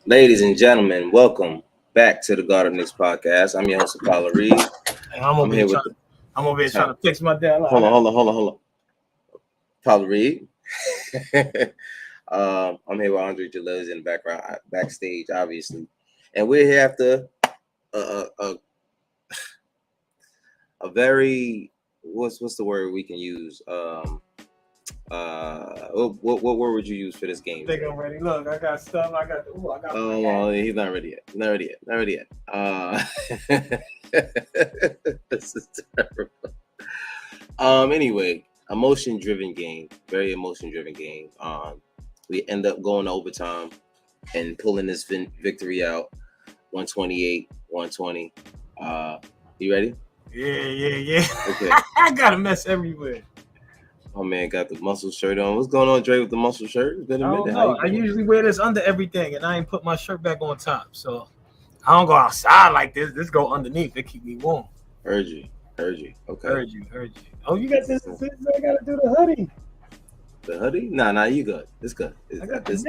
Ladies and gentlemen, welcome back to the Garden Knicks podcast. I'm your host, Apollo Reed. And I'm over here trying to fix my damn life. Hold on. Apollo Reed. I'm here with Andre Jalez in the background, backstage, obviously. And we're here after a very what's the word we can use? What word would you use for this game? I think I'm ready. Look, I got stuff. Oh, well, he's not ready yet. Not ready yet. This is terrible. Anyway, emotion-driven game. Very emotion-driven game. We end up going to overtime and pulling this victory out. 128-120. You ready? Yeah. Okay. I got a mess everywhere. Oh man, got the muscle shirt on. What's going on, Dre, with the muscle shirt? It's been a minute. I don't know. I usually wear this under everything, and I ain't put my shirt back on top. So I don't go outside like this. This go underneath. It keep me warm. Heard you. Okay. Heard you. Oh, you got this. I gotta do the hoodie. The hoodie? Nah, you good. It's good. This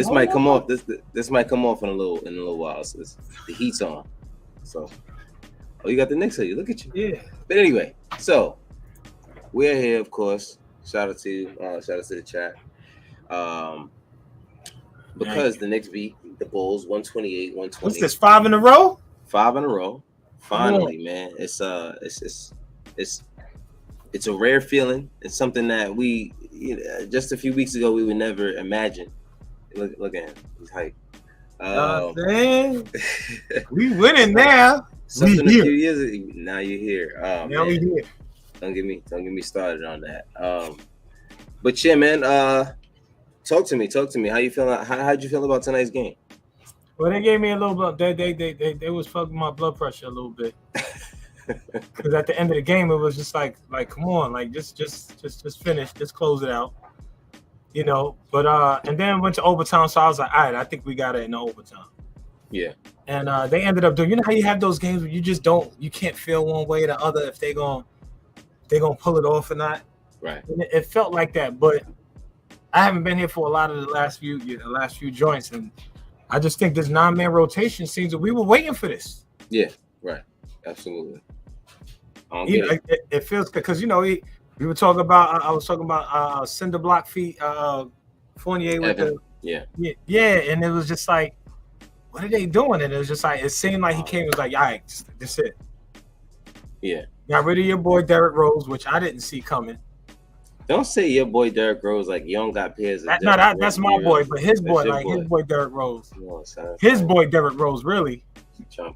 Hold might on. come off. This might come off in a little while. So the heat's on. So, you got the Knicks hoodie. Look at you. Yeah. But anyway, so we're here, of course. Shout out to the chat. Because the Knicks beat the Bulls 128-120. What's this? 5 in a row? 5 in a row. Finally, man. It's a rare feeling. It's something that we just a few weeks ago we would never imagine. Look at him. He's hyped. Man. We winning now. Something We a here. few years ago. Now you're here. Oh, Now man. we here. Don't get me started on that. But yeah, man. Talk to me. How you feeling? How'd you feel about tonight's game? Well, they gave me a little bit. They was fucking my blood pressure a little bit. Because at the end of the game, it was just like, come on, like just finish, just close it out, But and then went to overtime, so I was like, all right, I think we got it in the overtime. Yeah. And they ended up doing. You know how you have those games where you can't feel one way or the other if they're gonna pull it off or not. Right. And it felt like that, but I haven't been here for a lot of the last few joints, and I just think this 9-man rotation seems that we were waiting for this. Yeah. Right. Absolutely. It feels because we were talking about. I was talking about cinder block feet. Fournier with Evan. yeah, and it was just like, what are they doing? And it was just like it seemed like he came and was like, all right, that's it. Yeah. Got rid of your boy Derrick Rose, which I didn't see coming. Don't say your boy Derrick Rose like you don't got pairs. That's my boy, but his boy, his boy Derrick Rose. His boy Derrick Rose, really.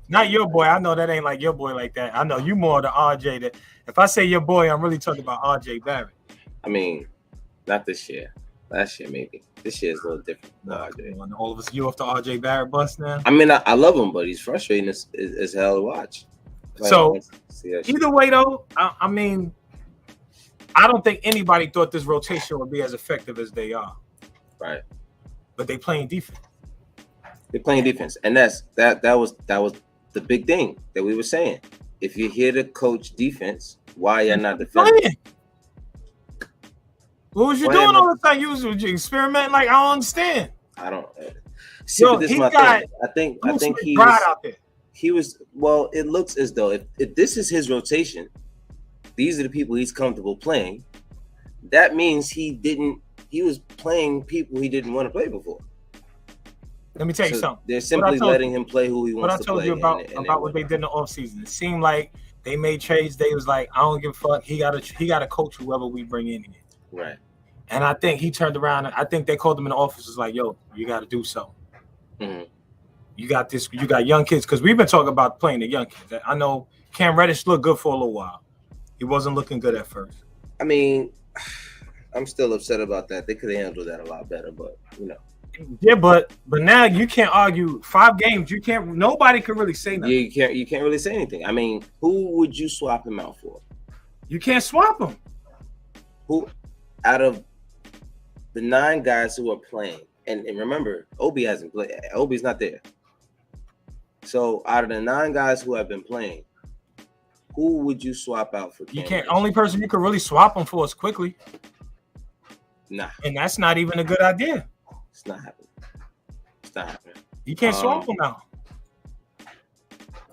Not your boy. I know that ain't like your boy like that. I know you more the RJ. That if I say your boy, I'm really talking about RJ Barrett. I mean, not this year. Last year maybe. This year is a little different. All of us, you off the RJ Barrett bus now. I mean, I love him, but he's frustrating as hell to watch. So either way, though, I mean, I don't think anybody thought this rotation would be as effective as they are. Right. But they playing defense. They're playing defense, and that was the big thing that we were saying. If you're here to coach defense, why you're not defending? What was you doing all the time? You was experimenting like I don't understand. I don't. See, this is my thing. I think he was. Well, it looks as though if this is his rotation, these are the people he's comfortable playing. That means he was playing people he didn't want to play before. Let me tell you something. They're simply letting him play who he wants to play. What I told you about what they did in the offseason. It seemed like they made trades. They was like, I don't give a fuck. He got to coach whoever we bring in here. Right. And I think he turned around. I think they called him in the office. Was like, yo, you got to do something. Mm-hmm. You got this. You got young kids because we've been talking about playing the young kids. I know Cam Reddish looked good for a little while. He wasn't looking good at first. I mean, I'm still upset about that. They could have handled that a lot better, but Yeah, but now you can't argue 5 games. You can't. Nobody can really say nothing. Yeah, you can't really say anything. I mean, who would you swap him out for? You can't swap him. Who out of the 9 guys who are playing, and remember, Obi hasn't played. Obi's not there. So out of the 9 guys who have been playing, who would you swap out for? You can't. Only person you could really swap him for is Quickly. Nah. And that's not even a good idea. It's not happening. You can't swap him out.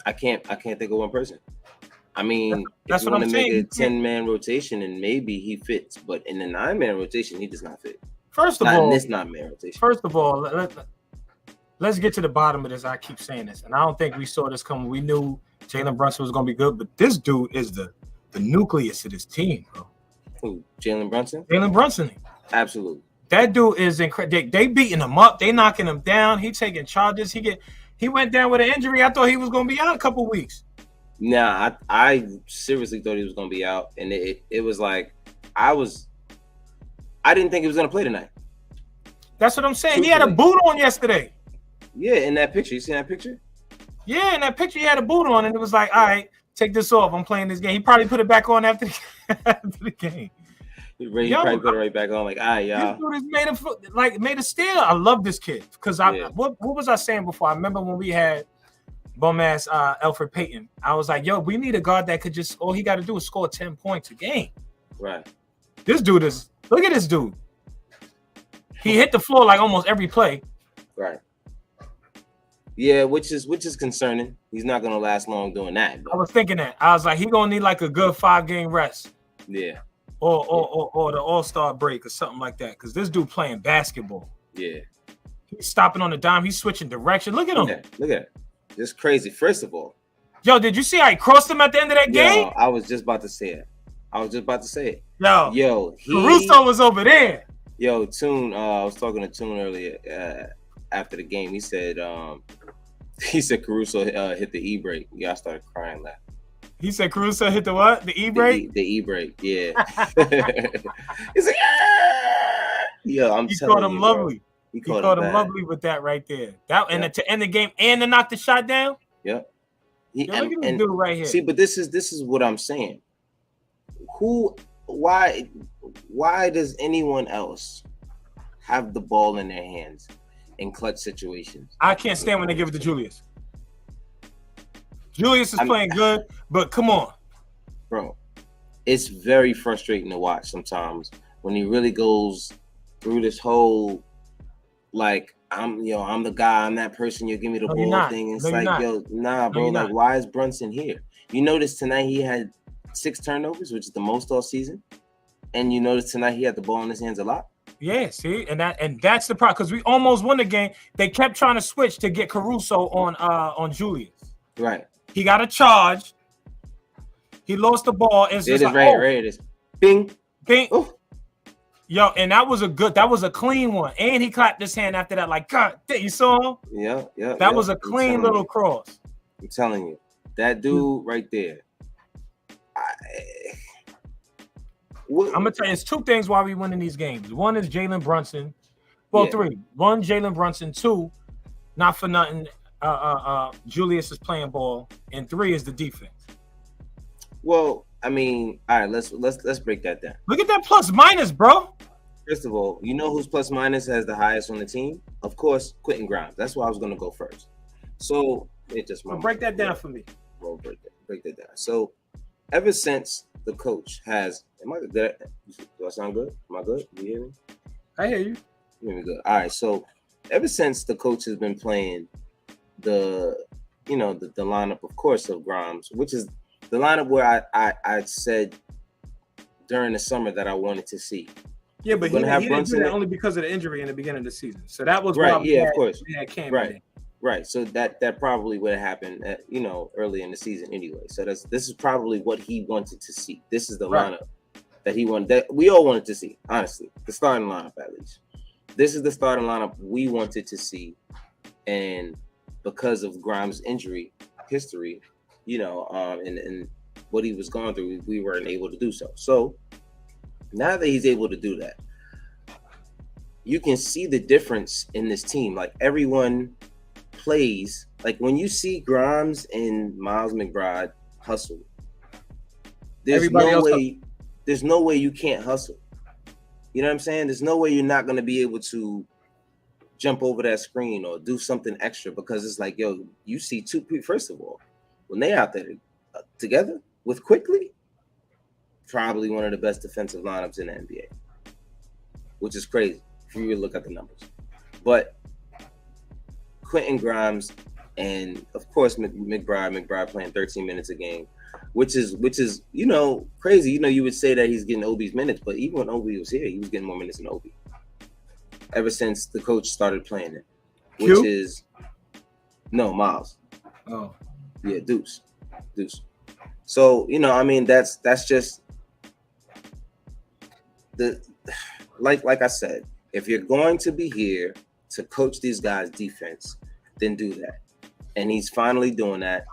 I can't think of one person. I mean, that's if you what want I'm to make saying. a 10-man rotation, and maybe he fits, but in the 9-man rotation, he does not fit. First of all, in this 9-man rotation. First of all, let's get to the bottom of this. I keep saying this, and I don't think we saw this coming. We knew Jalen Brunson was going to be good, but this dude is the nucleus of this team, bro. Who? Jalen Brunson? Jalen Brunson. Absolutely. That dude is incredible. They beating him up. They knocking him down. He taking charges. He went down with an injury. I thought he was going to be out a couple weeks. Nah, I seriously thought he was going to be out, and it was like I didn't think he was going to play tonight. That's what I'm saying. He had a boot on yesterday. Yeah, in that picture. You seen that picture? Yeah, in that picture he had a boot on, and it was like, all right, take this off. I'm playing this game. He probably put it back on after the game. He probably put it right back on, like, all right, y'all. This dude is made a steal. I love this kid because what was I saying before? I remember when we had bum ass Elfrid Payton. I was like, yo, we need a guard that could just all he got to do is score 10 points a game. Right. This dude look at this dude. He hit the floor like almost every play. Right. Yeah, which is concerning. He's not gonna last long doing that. But. I was thinking that. I was like, he gonna need like a good 5-game rest. Yeah. Or the All-Star break or something like that. Because this dude playing basketball. Yeah. He's stopping on the dime. He's switching direction. Look at him. Look at it. It's crazy. First of all. Yo, did you see how he crossed him at the end of that game? I was just about to say it. Yo, Caruso was over there. Yo, Tune, I was talking to Tune earlier after the game. He said Caruso hit the E-break. Yeah, I started crying laughing. He said Caruso hit the what? The E-break? The E-break, yeah. He's like, yo, I'm telling you. He caught him lovely. He caught him lovely with that right there. And to end the game and to knock the shot down. Yeah. Look at this dude right here. See, but this is what I'm saying. Why does anyone else have the ball in their hands in clutch situations? I can't stand when they give it to Julius. Julius is playing good, but come on. Bro, it's very frustrating to watch sometimes when he really goes through this whole, like, I'm the guy, I'm that person, you give me the ball thing. It's bro, like, why is Brunson here? You notice tonight he had 6 turnovers, which is the most all season. And you notice tonight he had the ball in his hands a lot. Yeah, see, and that's the problem, because we almost won the game. They kept trying to switch to get Caruso on Julius. Right. He got a charge. He lost the ball. It's just like, right it is. Bing. Ooh. Yo, and that was a clean one. And he clapped his hand after that, like, God, you saw him? Yeah. That was a clean little cross. I'm telling you, that dude right there. I'm gonna tell you, it's 2 things why we winning these games. One is Jalen Brunson. Well, 3. 1, Jalen Brunson. 2, not for nothing, Julius is playing ball, and 3 is the defense. Well, I mean, all right, let's break that down. Look at that plus minus, bro. First of all, you know who's plus minus has the highest on the team? Of course, Quentin Grimes. That's why I was gonna go first. So break that down for me. Well, break that down. So ever since the coach has, do I sound good? Am I good? Do you hear me? I hear you. You hear me good. All right. So ever since the coach has been playing the lineup, of course, of Grimes, which is the lineup where I said during the summer that I wanted to see. Yeah, but he didn't do that only because of the injury in the beginning of the season. So that was right. Yeah, of course. Right. Right. So that probably would have happened, early in the season anyway. So this is probably what he wanted to see. This is the lineup that he wanted, that we all wanted to see. Honestly, the starting lineup at least. This is the starting lineup we wanted to see, and because of Grimes' injury history, and what he was going through, we weren't able to do so. So now that he's able to do that, you can see the difference in this team. Like, everyone plays, like, when you see Grimes and Miles McBride hustle, there's no way you can't hustle. You know what I'm saying? There's no way you're not going to be able to jump over that screen or do something extra, because it's like, yo, you see 2 people. First of all, when they out there together with Quickly, probably one of the best defensive lineups in the NBA, which is crazy if you really look at the numbers. But Quentin Grimes, and of course McBride playing 13 minutes a game, which is crazy. You would say that he's getting Obi's minutes, but even when Obi was here, he was getting more minutes than Obi. Ever since the coach started playing it, which is Miles. Oh, yeah, Deuce. So that's just like I said, if you're going to be here to coach these guys' defense, then do that. And he's finally doing that,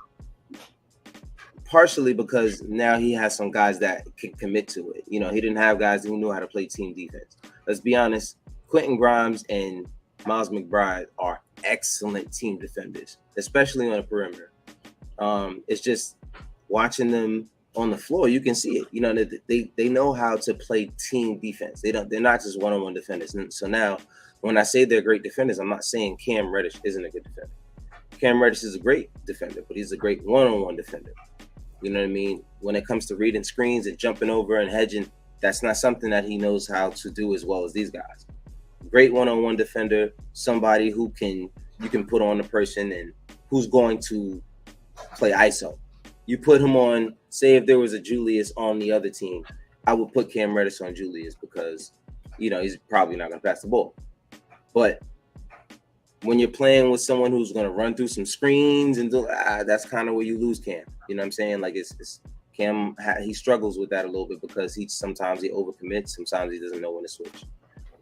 partially because now he has some guys that can commit to it. He didn't have guys who knew how to play team defense. Let's be honest, Quentin Grimes and Miles McBride are excellent team defenders, especially on the perimeter. It's just watching them on the floor, you can see it. They know how to play team defense. They're not just one-on-one defenders. And so now, when I say they're great defenders, I'm not saying Cam Reddish isn't a good defender. Cam Reddish is a great defender, but he's a great one-on-one defender. You know what I mean? When it comes to reading screens and jumping over and hedging, that's not something that he knows how to do as well as these guys. Great one-on-one defender, somebody who you can put on the person and who's going to play ISO. You put him on, say if there was a Julius on the other team, I would put Cam Reddish on Julius because, he's probably not going to pass the ball. But when you're playing with someone who's going to run through some screens and that's kind of where you lose Cam. You know what I'm saying? Like it's Cam, he struggles with that a little bit because sometimes he overcommits, sometimes he doesn't know when to switch.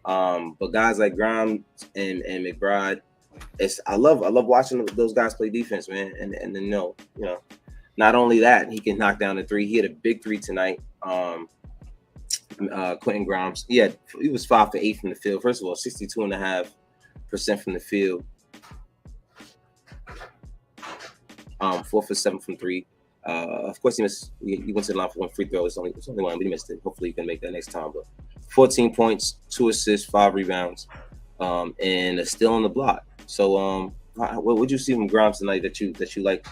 But guys like Grimes and McBride, I love watching those guys play defense, man. And then not only that, he can knock down the three. He had a big three tonight. Quentin Grimes, he was 5 for 8 from the field. First of all, 62.5% from the field. 4 for 7 from 3. Of course, he went to the line for one free throw. It's only one, but he missed it. Hopefully, he can make that next time. But 14 points, 2 assists, 5 rebounds, and a steal on the block. So, what would you see from Grimes tonight that you like?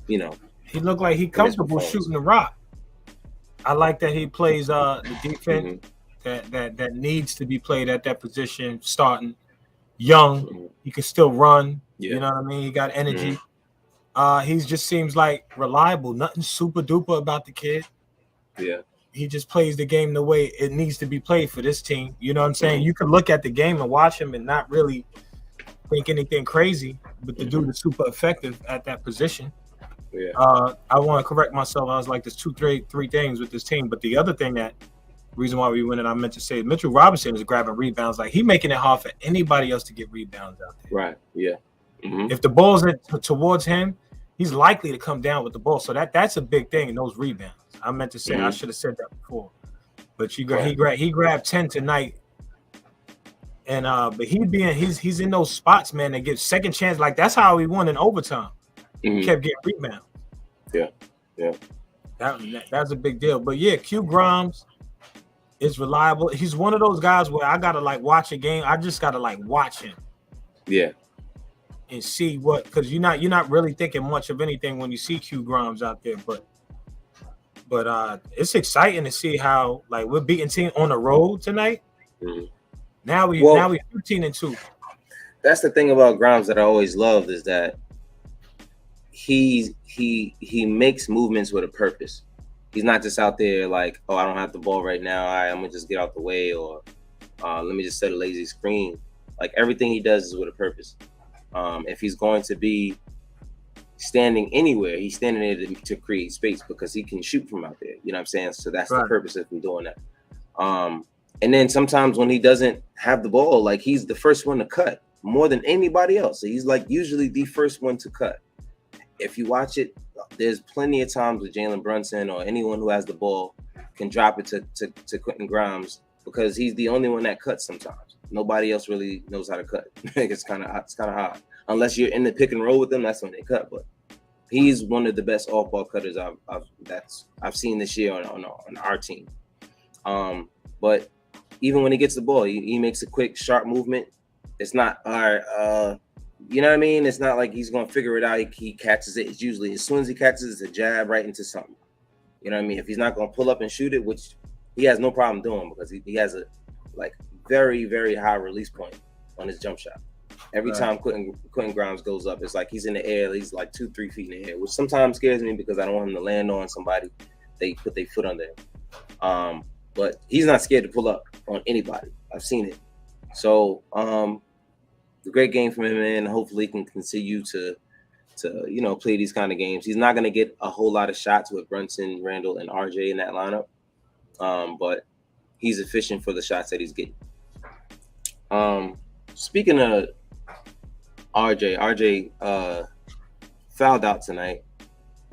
He looked like he comfortable shooting the rock. I like that he plays the defense that needs to be played at that position, starting young. He can still run. Yeah. You know what I mean? He got energy. He just seems like reliable. Nothing super duper about the kid. Yeah. He just plays the game the way it needs to be played for this team. You know what I'm saying? You can look at the game and watch him and not really think anything crazy, but the dude is super effective at that position. Yeah. I want to correct myself. I was like, there's 3 things with this team. But the other thing reason why we win it, I meant to say, Mitchell Robinson is grabbing rebounds. Like, he making it hard for anybody else to get rebounds out there. Right. Yeah. Mm-hmm. If the ball's towards him, he's likely to come down with the ball. So that's a big thing in those rebounds. I meant to say, I should have said that before. But he grabbed 10 tonight. And but he's in those spots, man, that give second chance. Like, that's how he won in overtime. He kept getting rebounds. Yeah. That's a big deal. But yeah, Q Grimes is reliable. He's one of those guys where I gotta watch a game. I just gotta watch him. Yeah. And see because you're not really thinking much of anything when you see Q Grimes out there. But it's exciting to see how we're beating team on the road tonight. Mm-hmm. Now we 15-2. That's the thing about Grimes that I always loved is that he makes movements with a purpose. He's not just out there like, oh, I don't have the ball right now. I'm gonna just get out the way, or let me just set a lazy screen. Like, everything he does is with a purpose. If he's going to be standing anywhere, he's standing there to create space because he can shoot from out there. You know what I'm saying? So that's right. The purpose of him doing that. And then sometimes when he doesn't have the ball, he's the first one to cut more than anybody else. So he's usually the first one to cut. If you watch it, there's plenty of times with Jalen Brunson or anyone who has the ball can drop it to Quentin Grimes because he's the only one that cuts sometimes. Nobody else really knows how to cut. It's kind of hard. Unless you're in the pick and roll with them, that's when they cut. But he's one of the best off-ball cutters I've seen this year on our team. But even when he gets the ball, he makes a quick, sharp movement. It's not you know what I mean? It's not like he's going to figure it out. He catches it. It's usually, as soon as he catches it, it's a jab right into something. You know what I mean? If he's not going to pull up and shoot it, which he has no problem doing because he has a very, very high release point on his jump shot. Every time Quentin Grimes goes up, it's like he's in the air. He's like 2-3 feet in the air, which sometimes scares me because I don't want him to land on somebody. They put their foot on there. But he's not scared to pull up on anybody. I've seen it. So a great game from him, and hopefully he can continue to play these kind of games. He's not going to get a whole lot of shots with Brunson, Randall, and RJ in that lineup, but he's efficient for the shots that he's getting. Speaking of RJ fouled out tonight.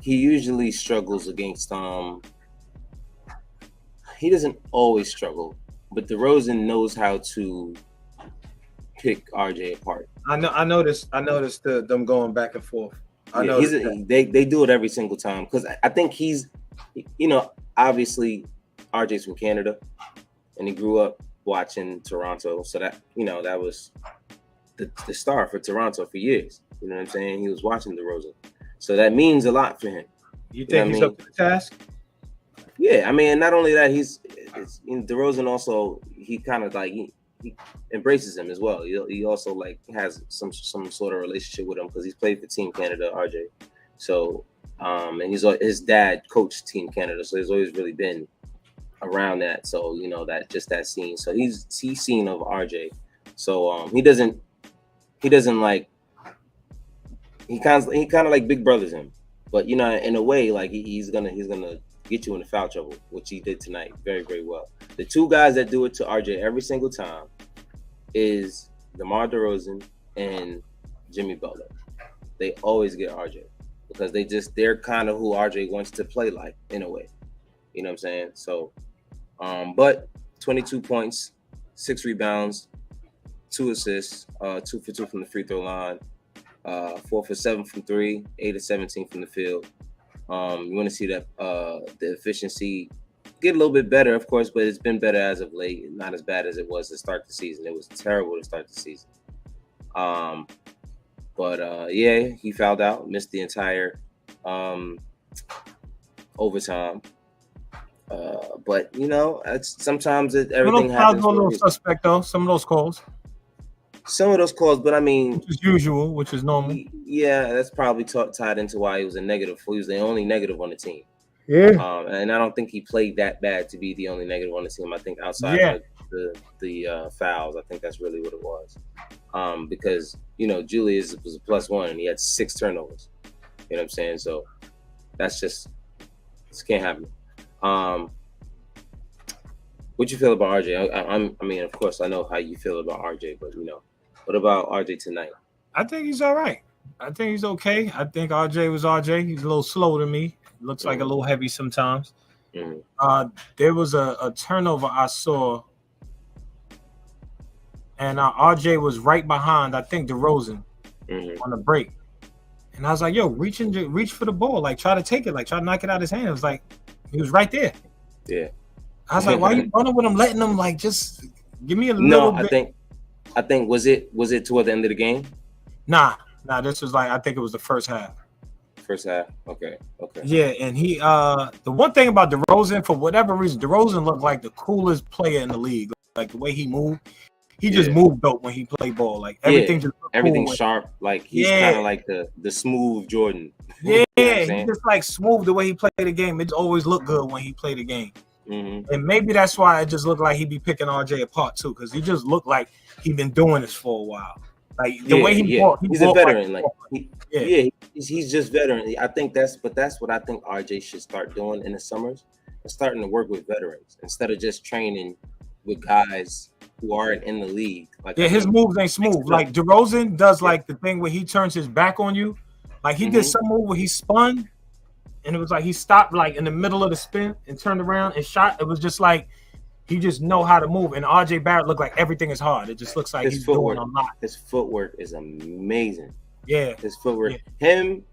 He usually struggles against he doesn't always struggle, but DeRozan knows how to pick RJ apart. I noticed them going back and forth. They do it every single time because I think he's, obviously RJ's from Canada and he grew up watching Toronto, so that that was the star for Toronto for years. You know what I'm saying? He was watching DeRozan, so that means a lot for him. You think he's up to the task? Yeah, I mean, not only that, DeRozan also, he kind of like he embraces him as well. He also like has some sort of relationship with him because he's played for Team Canada, RJ. So and his dad coached Team Canada, so he's always really been around that. So that scene. So he's seen of RJ. So he kind of like big brothers him, but in a way, like he's gonna get you into foul trouble, which he did tonight very, very well. The two guys that do it to RJ every single time is DeMar DeRozan and Jimmy Butler. They always get RJ because they're kind of who RJ wants to play like in a way. You know what I'm saying? So, but 22 points, 6 rebounds, 2 assists, 2 for 2 from the free throw line, 4 for 7 from 3, 8 of 17 from the field. You want to see that the efficiency get a little bit better, of course, but it's been better as of late. Not as bad as it was to start the season. It was terrible to start the season. Yeah, he fouled out, missed the entire overtime. But sometimes everything happens. A little suspect though. Some of those calls, but I mean, which is usual, which is normal. Yeah, that's probably tied into why he was a negative. He was the only negative on the team. Yeah. And I don't think he played that bad to be the only negative on the team. I think outside of the fouls, I think that's really what it was. Because Julius was a +1 and he had 6 turnovers. You know what I'm saying? So that's just can't happen. What you feel about RJ? I mean, of course, I know how you feel about RJ, but what about RJ tonight? I think he's all right. I think he's okay. I think RJ was RJ. He's a little slow to me. Looks like a little heavy sometimes. Mm-hmm. There was a turnover I saw, and RJ was right behind, I think, DeRozan on the break. And I was like, yo, reach for the ball. Like, try to take it. Like, try to knock it out of his hand. It was like, he was right there. Yeah. I was like, why are you running with him, letting him, like, just give me a little bit. I think, was it toward the end of the game? Nah, this was like, I think it was the first half. First half, okay. Yeah, and he, the one thing about DeRozan, for whatever reason, DeRozan looked like the coolest player in the league. Like, the way he moved. He just moved dope when he played ball. Like, everything's cool sharp. Like, he's kind of like the smooth Jordan. Yeah, he just like smooth the way he played the game. It always looked good when he played the game. Mm-hmm. And maybe that's why it just looked like he'd be picking RJ apart too, because he just looked like he'd been doing this for a while. Like the way he walked, he's a veteran. He's just veteran. I think that's what I think RJ should start doing in the summers. Starting to work with veterans instead of just training with guys who aren't in the league. Like, his moves ain't smooth. Like DeRozan does like the thing where he turns his back on you. Like he did some move where he spun, and it was like he stopped like in the middle of the spin and turned around and shot. It was just like he just know how to move. And RJ Barrett looked like everything is hard. It just looks like he's doing a lot. His footwork is amazing. Yeah, his footwork. Yeah. Him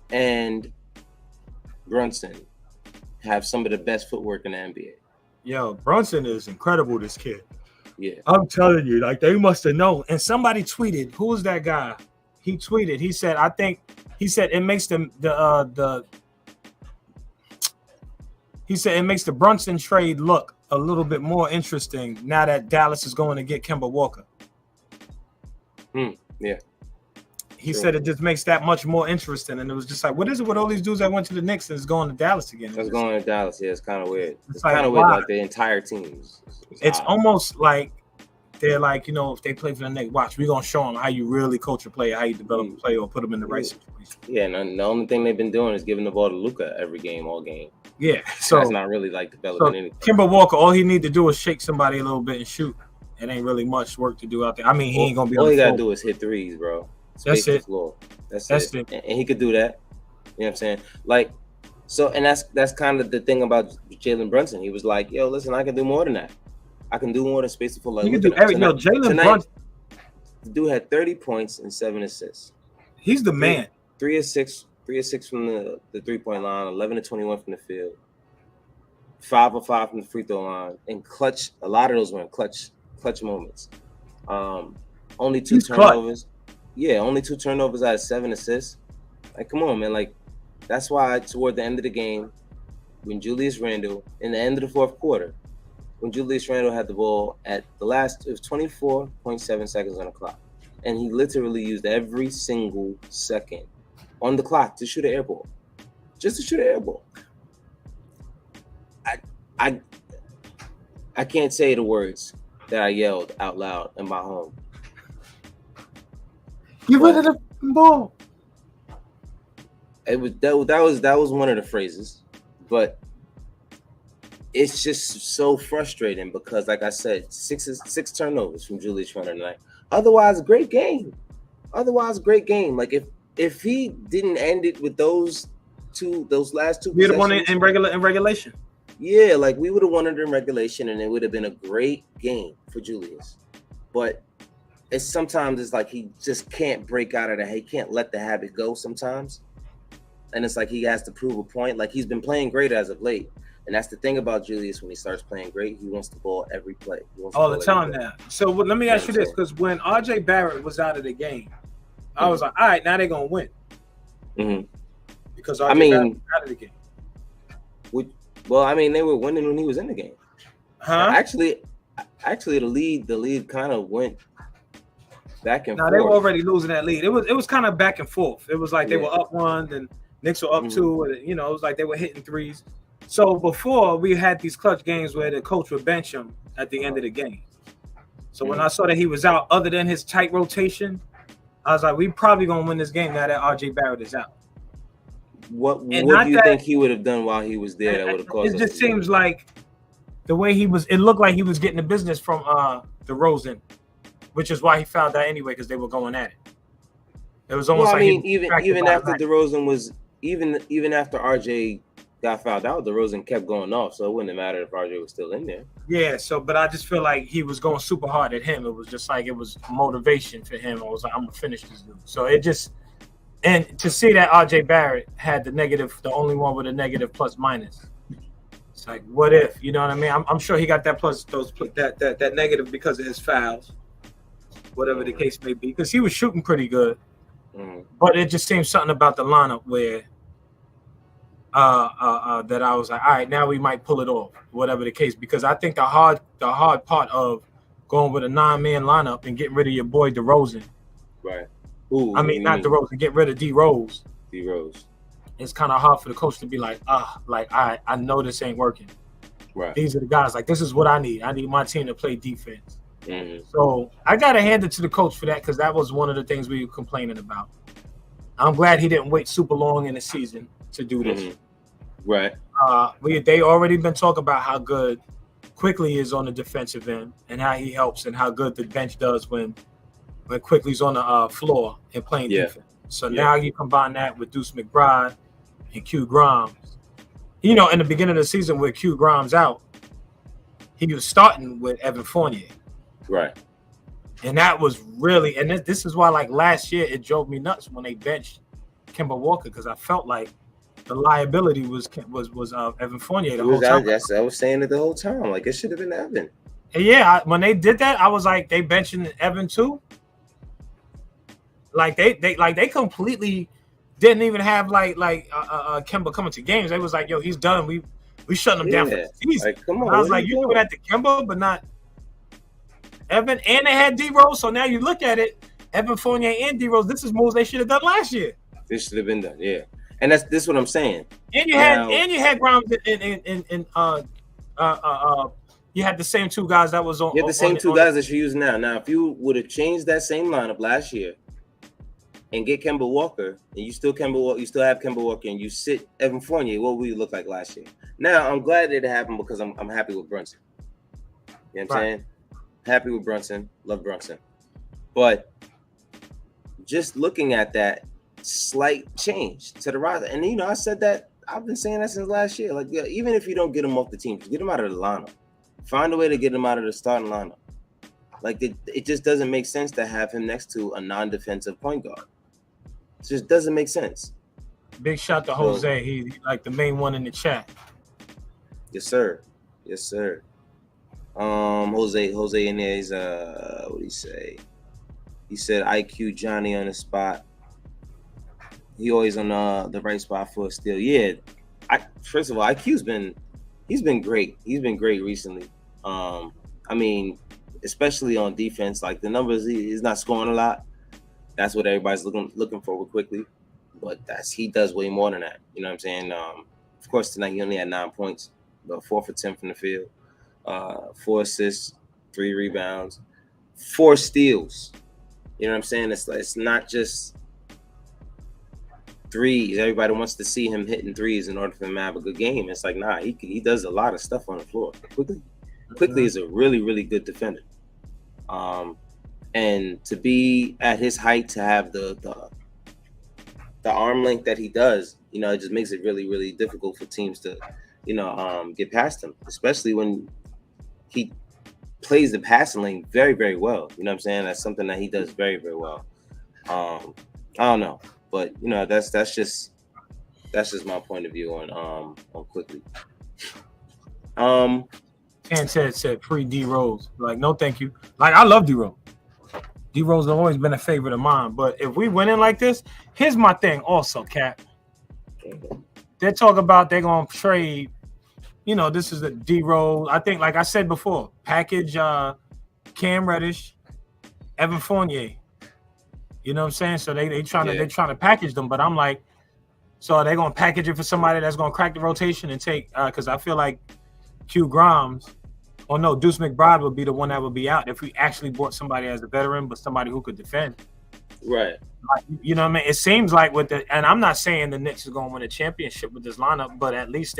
and Brunson have some of the best footwork in the NBA. Yo, Brunson is incredible. This kid. Yeah, I'm telling you, like they must have known. And somebody tweeted, "Who was that guy?" He tweeted. He said, it makes it makes the Brunson trade look a little bit more interesting now that Dallas is going to get Kemba Walker." Yeah. He said it just makes that much more interesting, and it was just like, what is it with all these dudes that went to the Knicks and is going to Dallas again? That's going to Dallas. Yeah, it's kind of weird. It's kind of weird. Like the entire team. It's almost like they're like, if they play for the Knicks, watch, we're gonna show them how you really coach a player, how you develop a player, or put them in the right situation. Yeah, and the only thing they've been doing is giving the ball to Luka every game, all game. Yeah, so that's not really like developing anything. Kemba Walker, all he need to do is shake somebody a little bit and shoot. It ain't really much work to do out there. I mean, he ain't gonna be. All he gotta do is hit threes, bro. That's it. That's it. And he could do that. You know what I'm saying? Like, so, and that's kind of the thing about Jalen Brunson. He was like, "Yo, listen, I can do more than that. I can do more than space the floor." Like, you can do everything. Jalen Brunson, the dude had 30 points and 7 assists. He's the man. 3 of 6 from the 3-point line, 11 of 21 from the field, 5 of 5 from the free throw line, and clutch. A lot of those were in clutch moments. Only 2 turnovers. Clutch. Yeah, only 2 turnovers out of 7 assists. Like, come on, man. Like, that's why toward the end of the game, when Julius Randle, in the end of the fourth quarter, when Julius Randle had the ball at the last, it was 24.7 seconds on the clock. And he literally used every single second on the clock to shoot an air ball. Just to shoot an air ball. I can't say the words that I yelled out loud in my home. Get rid of the ball. It was that was one of the phrases, but it's just so frustrating because, like I said, six turnovers from Julius Randle tonight. Otherwise, great game. Like if he didn't end it with those last 2, we'd have won it in regulation. Yeah, like we would have won it in regulation, and it would have been a great game for Julius. But sometimes it's like he just can't break out of that. He can't let the habit go sometimes. And it's like he has to prove a point. Like, he's been playing great as of late. And that's the thing about Julius. When he starts playing great, he wants the ball every play. All the time now. So let me ask you this, because when RJ Barrett was out of the game, I was like, all right, now they're going to win. Mm-hmm. Because RJ Barrett was out of the game. They were winning when he was in the game. Huh? Actually, the lead kind of went back and forth. They were already losing that lead. It was kind of back and forth. It was like they were up 1, then Knicks were up 2. And, it was like they were hitting threes. So before, we had these clutch games where the coach would bench him at the end of the game. So when I saw that he was out, other than his tight rotation, I was like, we probably going to win this game now that RJ Barrett is out. What do you think he would have done while he was there that would have caused it just seems like the way he was, it looked like he was getting the business from DeRozan, which is why he fouled out anyway, because they were going at it. It was almost even after DeRozan was even after RJ got fouled out, DeRozan kept going off, so it wouldn't have mattered if RJ was still in there. Yeah, but I just feel like he was going super hard at him. It was just like it was motivation for him. I was like, I'm gonna finish this dude. So it just, and to see that RJ Barrett had the only one with a negative plus minus. It's like, what if? You know what I mean? I'm sure he got that that negative because of his fouls, whatever the case may be, because he was shooting pretty good. But it just seems something about the lineup where that I was like, all right, now we might pull it off, whatever the case. Because I think the hard part of going with a 9-man lineup and getting rid of your boy DeRozan. Right. Not DeRozan, get rid of D-Rose. D-Rose. It's kind of hard for the coach to be like, I know this ain't working. Right. These are the guys, like, this is what I need. I need my team to play defense. Mm-hmm. So I got to hand it to the coach for that, because that was one of the things we were complaining about. I'm glad he didn't wait super long in the season to do this. Mm-hmm. Right. They already been talking about how good Quickly is on the defensive end and how he helps and how good the bench does when Quickly's on the floor and playing defense. So now you combine that with Deuce McBride and Q Grimes. In the beginning of the season with Q Grimes out, he was starting with Evan Fournier. Right. And that was really, and this is why, like, last year it drove me nuts when they benched Kemba Walker, because I felt like the liability was Evan Fournier the whole time. I was saying it the whole time. Like, it should have been Evan. And yeah, when they did that, I was like, they benching Evan too. Like they completely didn't even have Kemba coming to games. They was like, yo, he's done. We shutting him down for the season. Like, come on, I was like, you doing that to Kemba, but not Evan. And they had D-Rose, so now you look at it, Evan Fournier and D Rose. This is moves they should have done last year. This should have been done, yeah. And this is what I'm saying. And you had Grimes in you had the same two guys that was on. You had the same two guys that you're using now. Now, if you would have changed that same lineup last year and get Kemba Walker, and you still have Kemba Walker, and you sit Evan Fournier, what would you look like last year? Now, I'm glad that it happened because I'm happy with Brunson. You know what I'm saying? Happy with Brunson. Love Brunson. But just looking at that slight change to the roster, and I said that, I've been saying that since last year. Like, even if you don't get him off the team, just get him out of the lineup. Find a way to get him out of the starting lineup. Like, it just doesn't make sense to have him next to a non-defensive point guard. It just doesn't make sense. Big shout to Jose. He like the main one in the chat. Yes, sir. Yes, sir. Jose in there is what did he say? He said IQ Johnny on the spot. He always on the right spot for a steal. Yeah. First of all, he's been great. He's been great recently. I mean, especially on defense, like the numbers, he's not scoring a lot. That's what everybody's looking for quickly. But he does way more than that. You know what I'm saying? Of course, tonight he only had 9 points, but 4 for 10 from the field, 4 assists, 3 rebounds, 4 steals. You know what I'm saying? It's not just threes. Everybody wants to see him hitting threes in order for him to have a good game. It's like, nah, he does a lot of stuff on the floor. Quickly is a really, really good defender. And to be at his height, to have the arm length that he does, it just makes it really, really difficult for teams to, get past him, especially when he plays the passing lane very, very well. You know what I'm saying? That's something that he does very, very well. I don't know, but that's just my point of view on Quickly. And said free D Rose. Like, no, thank you. Like, I love D Rose. D Rose has always been a favorite of mine. But if we win in like this, here's my thing also, Cap. They talk about they're gonna trade. This is a D Rose. I think, like I said before, package Cam Reddish, Evan Fournier. You know what I'm saying? So they trying to package them, but I'm like, so are they gonna package it for somebody that's gonna crack the rotation and take? Because I feel like Q Grimes, or no, Deuce McBride would be the one that would be out if we actually brought somebody as a veteran, but somebody who could defend. Right. You know what I mean? It seems like and I'm not saying the Knicks is going to win a championship with this lineup, but at least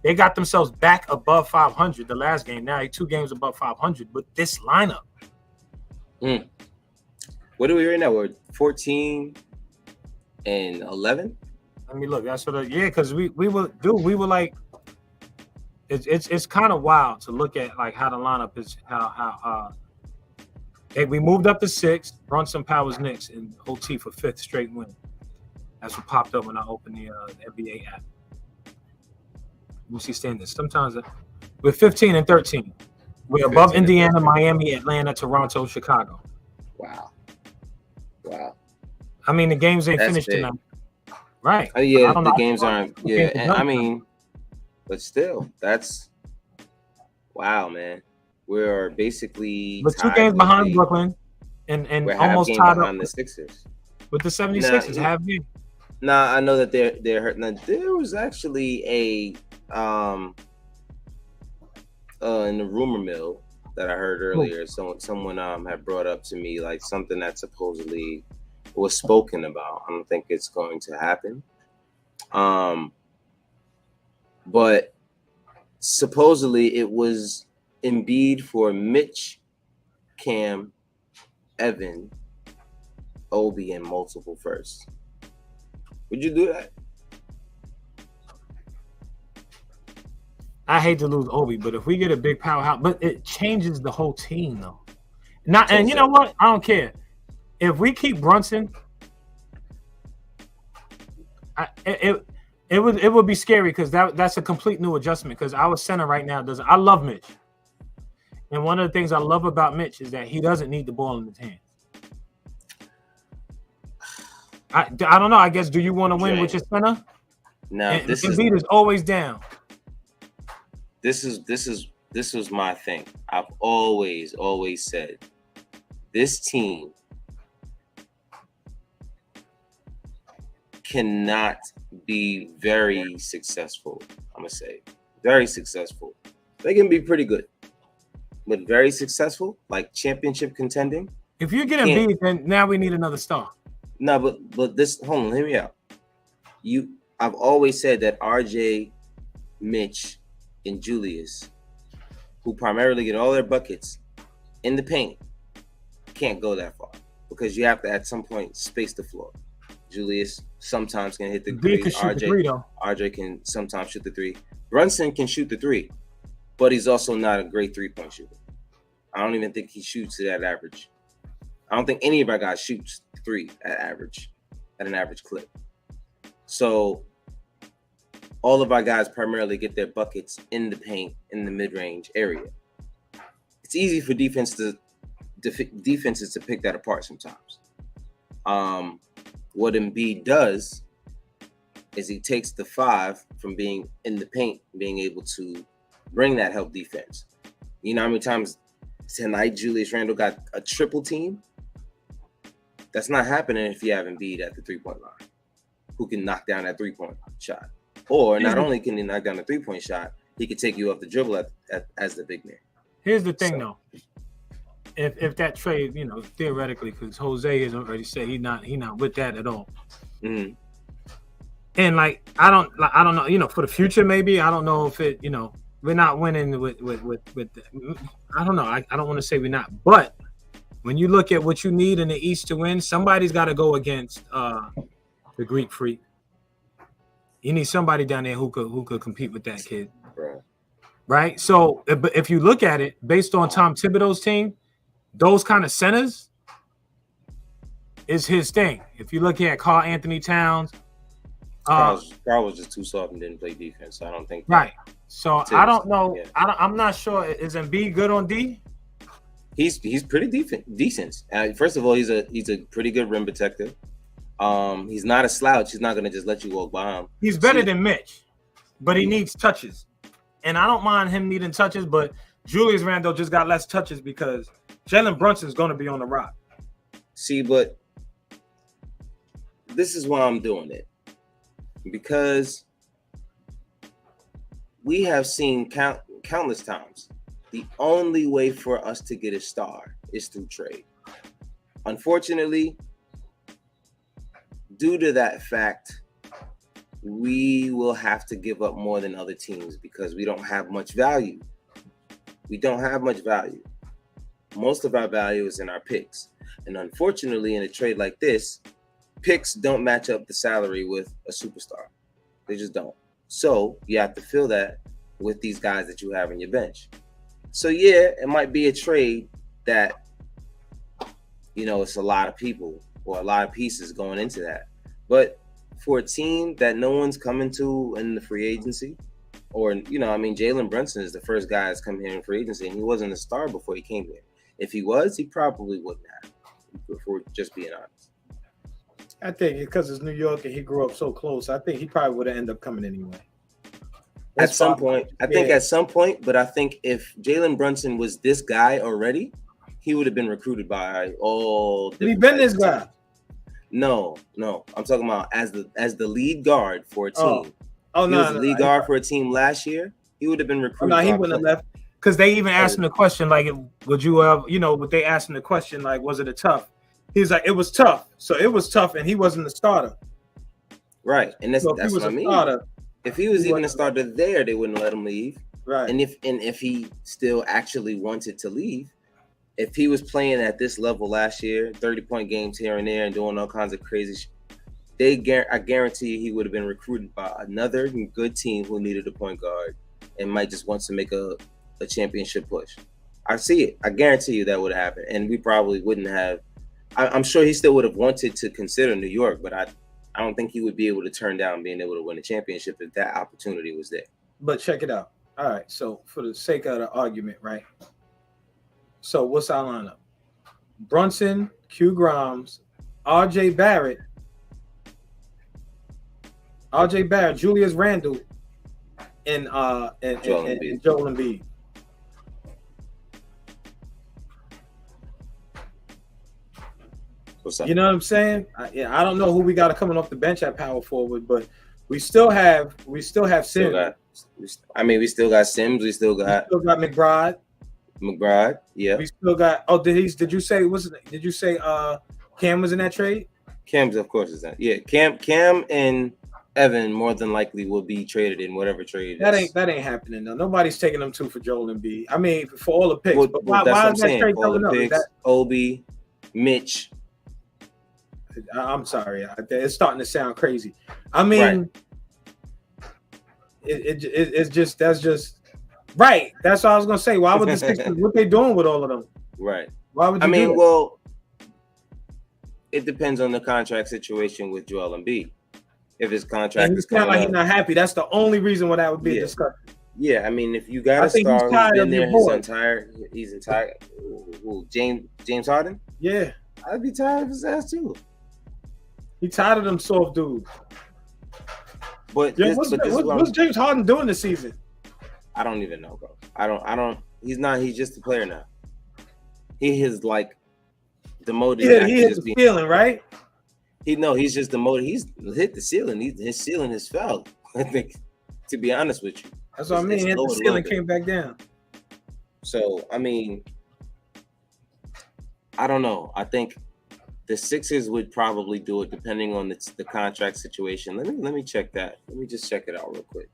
they got themselves back above 500 the last game. Now 2 games above 500 with this lineup. What are we right now? We're 14 and 11. Let me look. That's what. Because we were like. It's kind of wild to look at like how the lineup is, how we moved up to 6th. Brunson powers Knicks and OT for 5th straight win. That's what popped up when I opened the NBA app. You see standings. Sometimes we're 15 and 13. We're above Indiana, Miami, Atlanta, Toronto, Chicago. Wow. I mean, the games ain't finished tonight. Right. Oh yeah, the games aren't. Yeah, and I mean. But still, that's wow, man. We're basically 2 games behind Brooklyn and almost tied up the Sixers. With the 76ers. Half game. Nah, I know that they're hurt. Now, there was actually a in the rumor mill that I heard earlier. Someone had brought up to me like something that supposedly was spoken about. I don't think it's going to happen. But supposedly it was Embiid for Mitch, Cam, Evan, Obi, and multiple firsts. Would you do that? I hate to lose Obi, but if we get a big powerhouse, but it changes the whole team though. And you know what? I don't care. If we keep Brunson, it would be scary because that's a complete new adjustment. Because our center right now I love Mitch, and one of the things I love about Mitch is that he doesn't need the ball in his hands. I don't know. I guess, do you want to win with your center? No, Embiid is always down. This was my thing. I've always said this team cannot be very successful. I'm gonna say very successful. They can be pretty good, but very successful, like championship contending. If you're getting beat, then now we need another star. No, but this, hold on, hear me out. I've always said that RJ, Mitch, and Julius, who primarily get all their buckets in the paint, can't go that far because you have to at some point space the floor. Julius sometimes can hit the three. RJ can sometimes shoot the three. Brunson can shoot the three, but he's also not a great three-point shooter. I don't even think he shoots it at average. I don't think any of our guys shoots three at an average clip. So all of our guys primarily get their buckets in the paint, in the mid-range area. It's easy for defenses to pick that apart sometimes. What Embiid does is he takes the 5 from being in the paint, being able to bring that help defense. You know how many times tonight Julius Randle got a triple team? That's not happening if you have Embiid at the 3-point line, who can knock down that 3-point shot. Or not only can he knock down the 3-point shot, he can take you off the dribble as the big man. Here's the thing, though. If that trade, theoretically, because Jose has already said he's not with that at all. Mm-hmm. And I don't know, for the future maybe. I don't know if it, we're not winning with I don't know. I don't want to say we're not, but when you look at what you need in the East to win, somebody's got to go against the Greek Freak. You need somebody down there who could compete with that kid, right? So if you look at it based on Tom Thibodeau's team, those kind of centers is his thing. If you look at Karl Anthony Towns, Karl was just too soft and didn't play defense. So I don't think right. So I don't know. Yeah. I'm not sure. Is Embiid good on D? He's pretty decent. First of all, he's a pretty good rim protector. He's not a slouch. He's not gonna just let you walk by him. He's better than Mitch, but he needs touches, and I don't mind him needing touches. But Julius Randle just got less touches because Jalen Brunson's going to be on the rock. See, but this is why I'm doing it, because we have seen countless times the only way for us to get a star is through trade. Unfortunately, due to that fact, we will have to give up more than other teams because we don't have much value. We don't have much value. Most of our value is in our picks. And unfortunately, in a trade like this, picks don't match up the salary with a superstar. They just don't. So you have to fill that with these guys that you have in your bench. So yeah, it might be a trade that, it's a lot of people or a lot of pieces going into that. But for a team that no one's coming to in the free agency, or, Jalen Brunson is the first guy that's come here in free agency, and he wasn't a star before he came here. If he was, he probably wouldn't have, if we're just being honest. I think because it's New York and he grew up so close, I think he probably would have ended up coming anyway. At some point, but I think if Jalen Brunson was this guy already, he would have been recruited by all. He's been this guy. No, I'm talking about as the lead guard for a team. No, he was the lead guard for a team last year. He would have been recruited. No, he wouldn't have left because they even asked him the question like, "Would you have?" But they asked him the question like, "Was it a tough?" He's like, "It was tough." So it was tough, and he wasn't the starter. Right, and that's what I mean. If he was even a starter there, they wouldn't let him leave. Right, and if he still actually wanted to leave. If he was playing at this level last year, 30-point games here and there and doing all kinds of crazy I guarantee he would have been recruited by another good team who needed a point guard and might just want to make a championship push. I see it. I guarantee you that would have happened. And we probably wouldn't have. I'm sure he still would have wanted to consider New York, but I don't think he would be able to turn down being able to win a championship if that opportunity was there. But check it out. All right. So for the sake of the argument, right? So what's our lineup? Brunson, Q Grimes, RJ Barrett, Julius Randle, and Joel Embiid. What's up? You know what I'm saying? I don't know who we got coming off the bench at power forward, but we still have Sims. We still got Sims. We still got McBride. Yeah. We still got. Oh, did you say Cam was in that trade? Cam's of course is that. Yeah, Cam and Evan more than likely will be traded in whatever trade. That ain't happening though. Nobody's taking them two for Joel Embiid. I mean, for all the picks. But why is that trade coming up? Picks, Obi, Mitch. I'm sorry, it's starting to sound crazy. I mean, it's just that's just right. That's what I was gonna say. Why would the Sixers? What they doing with all of them? Right. Why would you? I mean, well, it depends on the contract situation with Joel Embiid. If his contract is kind of like he's not happy, that's the only reason why that would be a discussion. Yeah, I mean, if you got a star who's been there he's entire. James Harden. Yeah, I'd be tired of his ass too. He tired of them soft dudes. But what's James Harden doing this season? I don't even know, bro. I don't. He's not. He's just a player now. He is like demoted. Yeah, he hit the ceiling, right? He's just demoted. He's hit the ceiling. His ceiling has fell. I think, to be honest with you, that's what I mean. The ceiling came back down. So I mean, I don't know. I think the Sixers would probably do it depending on the contract situation. Let me check that. Let me just check it out real quick.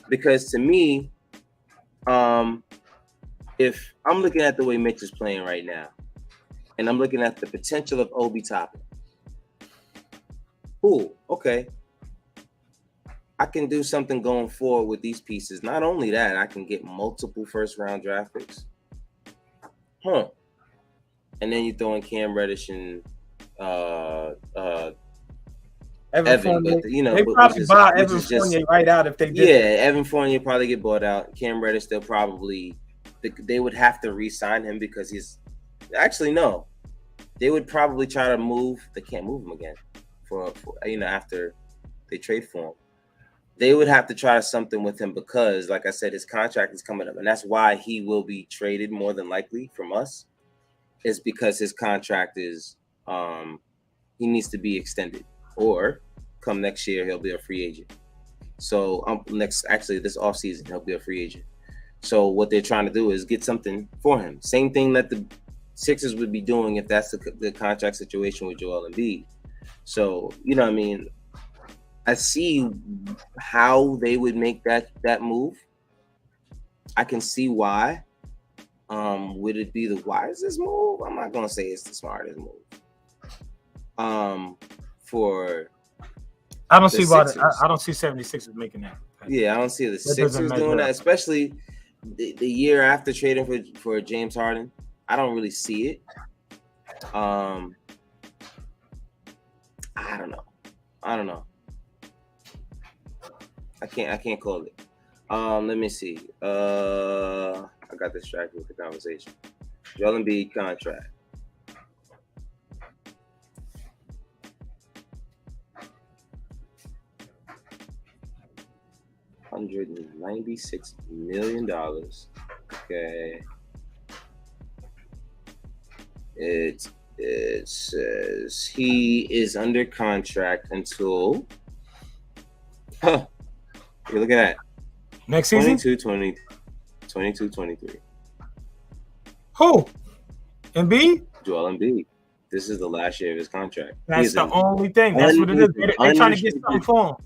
Because to me, if I'm looking at the way Mitch is playing right now, and I'm looking at the potential of Obi Toppin, cool, okay. I can do something going forward with these pieces. Not only that, I can get multiple first-round draft picks. And then you throw in Cam Reddish and Evan, but they probably buy Evan Fournier right out if they did. Yeah, Evan Fournier probably get bought out. Cam Reddish, they would have to re-sign him because he's actually no. They would probably try to move. They can't move him again for after they trade for him. They would have to try something with him because, like I said, his contract is coming up, and that's why he will be traded more than likely from us. Is because his contract is he needs to be extended, or come next year he'll be a free agent. So this offseason he'll be a free agent. So what they're trying to do is get something for him. Same thing that the Sixers would be doing if that's the contract situation with Joel Embiid. So you know what I mean. I see how they would make that move. I can see why. Would it be the wisest move? I'm not gonna say it's the smartest move. I don't see why. I don't see 76ers making that. Yeah, I don't see the Sixers doing that, especially the year after trading for James Harden. I don't really see it. I don't know. I can't call it. Let me see. I got distracted with the conversation. Joel Embiid contract. $196 million. Okay. It says he is under contract until you're looking at next season? 22-23. Who? Embiid? Joel Embiid. This is the last year of his contract. That's the only thing. That's what it is. They're trying to get something for him.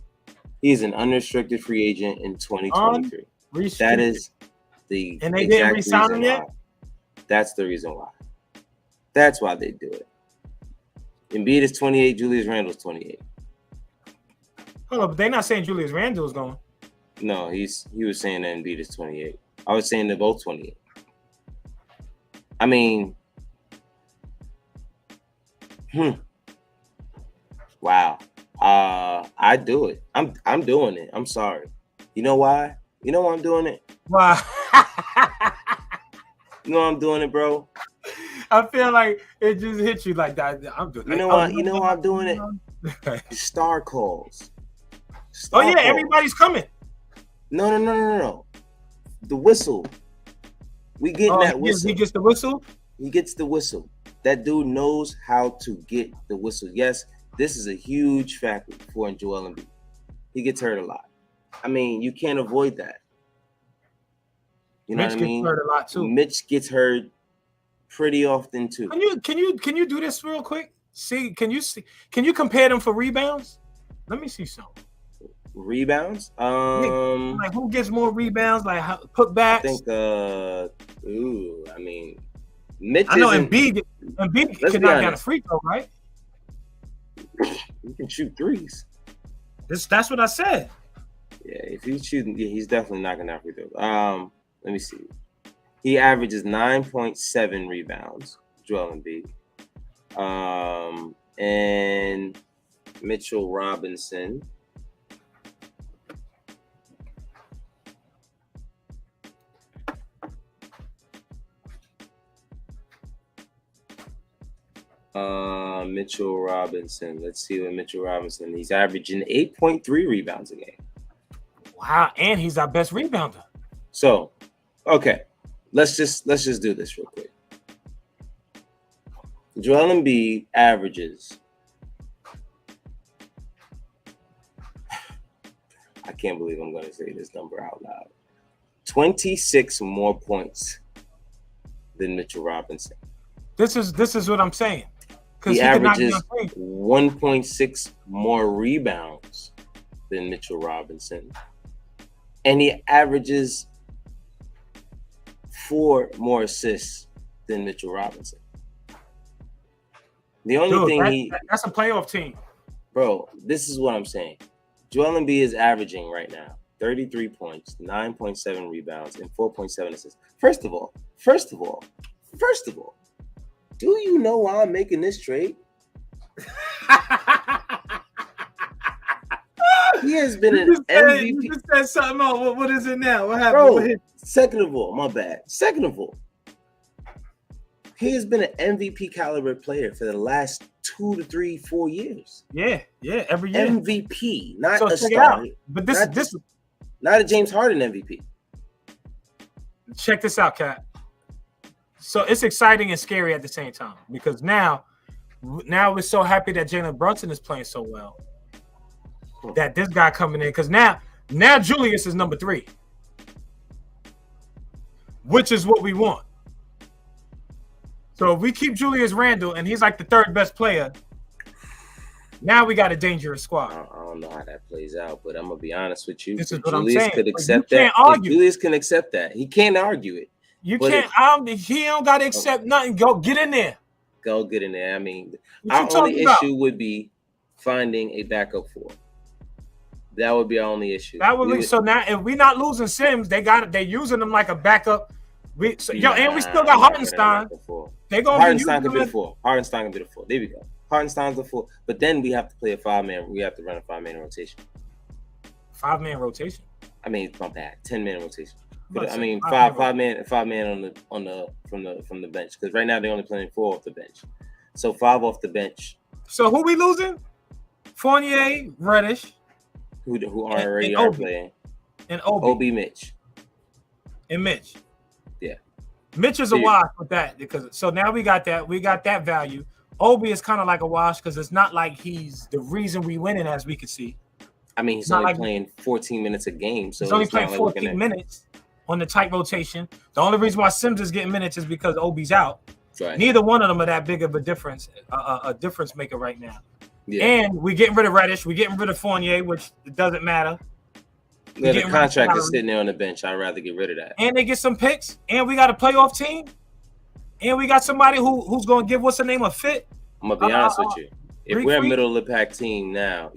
He's an unrestricted free agent in 2023. That is the and they didn't re-sign him yet? That's the reason why. That's why they do it. Embiid is 28. Julius Randle is 28. Hold up, but they're not saying Julius Randle is going. No, he was saying that Embiid is 28. I was saying they're both 28. I mean, wow. I do it. I'm doing it. I'm sorry. You know why? You know why I'm doing it? Why? You know why I'm doing it, bro? I feel like it just hit you like that. I'm doing it. You know why? You know why I'm doing it? Star calls. Everybody's coming. No. The whistle. We getting that whistle. He gets the whistle? He gets the whistle. That dude knows how to get the whistle. Yes, this is a huge factor for Joel Embiid. He gets hurt a lot. I mean, you can't avoid that. You know what I mean? Mitch gets hurt a lot too. Mitch gets hurt pretty often too. Can you do this real quick? Can you compare them for rebounds? Let me see some. Rebounds? Like who gets more rebounds? Like putbacks? I think I mean Mitch. I know Embiid cannot get a free throw, right? You can shoot threes. That's what I said. Yeah, if he's shooting, he's definitely knocking out free throws. Let me see. He averages 9.7 rebounds, Joel Embiid. And Mitchell Robinson. Mitchell Robinson. Let's see what Mitchell Robinson. He's averaging 8.3 rebounds a game. Wow, and he's our best rebounder. So, okay, let's just do this real quick. Joel Embiid averages. I can't believe I'm going to say this number out loud. 26 more points than Mitchell Robinson. This is what I'm saying. He averages 1.6 more rebounds than Mitchell Robinson. And he averages 4 more assists than Mitchell Robinson. The only thing that's a playoff team. Bro, this is what I'm saying. Joel Embiid is averaging right now 33 points, 9.7 rebounds, and 4.7 assists. First of all, do you know why I'm making this trade? He has been an MVP. You just said something else. What is it now? What happened? Bro, second of all, my bad. Second of all, he has been an MVP caliber player for the last 2 to 3, 4 years. Yeah, every year. MVP, not a star. But this not a James Harden MVP. Check this out, Kat. So it's exciting and scary at the same time because now we're so happy that Jalen Brunson is playing so well. That this guy coming in because now Julius is number 3, which is what we want. So if we keep Julius Randle and he's like the 3rd best player, now we got a dangerous squad. I don't know how that plays out, but I'm gonna be honest with you. This is what Julius I'm saying. Could accept that. Julius can accept that. He can't argue it. You can't. He don't got to accept nothing. Go get in there. Go get in there. I mean, our only issue would be finding a backup for. That would be our only issue. That would be so. Now, if we're not losing Sims, they're using them like a backup. And we still got Hartenstein. They're gonna Hartenstein can be the 4. Hartenstein can be the 4. There we go. Hartenstein's the 4. But then we have to play a 5-man. We have to run a 5-man rotation. 5-man rotation. I mean, it's not bad. 10-man rotation. But I mean, five man from the bench because right now they're only playing 4 off the bench, so 5 off the bench. So who we losing? Fournier, Reddish, who already are playing, and Obi, Mitch, and Mitch. Yeah, Mitch is a wash with that because so now we got that value. Obi is kind of like a wash because it's not like he's the reason we winning as we can see. I mean, he's only playing 14 minutes a game, so he's only playing 14 minutes. On the tight rotation. The only reason why Sims is getting minutes is because Obi's out. Right. Neither one of them are that big of a difference maker right now. Yeah. And we're getting rid of Reddish. We're getting rid of Fournier, which doesn't matter. Yeah, the contract is sitting there on the bench. I'd rather get rid of that. And they get some picks. And we got a playoff team. And we got somebody who's going to give what's the name a fit. I'm going to be honest with you. If we're a middle of the pack team now.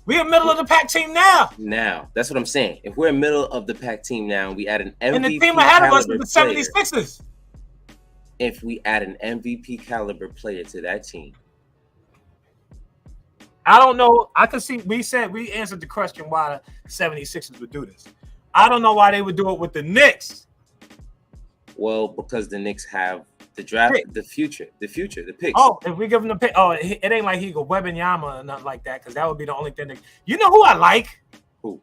We're a middle of the pack team now. Now, that's what I'm saying. If we're a middle of the pack team now, and we add an MVP and the team ahead of us is the 76ers. If we add an MVP caliber player to that team, I don't know. I could see. We answered the question why the 76ers would do this. I don't know why they would do it with the Knicks. Well, because the Knicks have the draft, the future, the picks. Oh, if we give them the pick, it ain't like he go Wembanyama or nothing like that, because that would be the only thing. You know who I like? Who?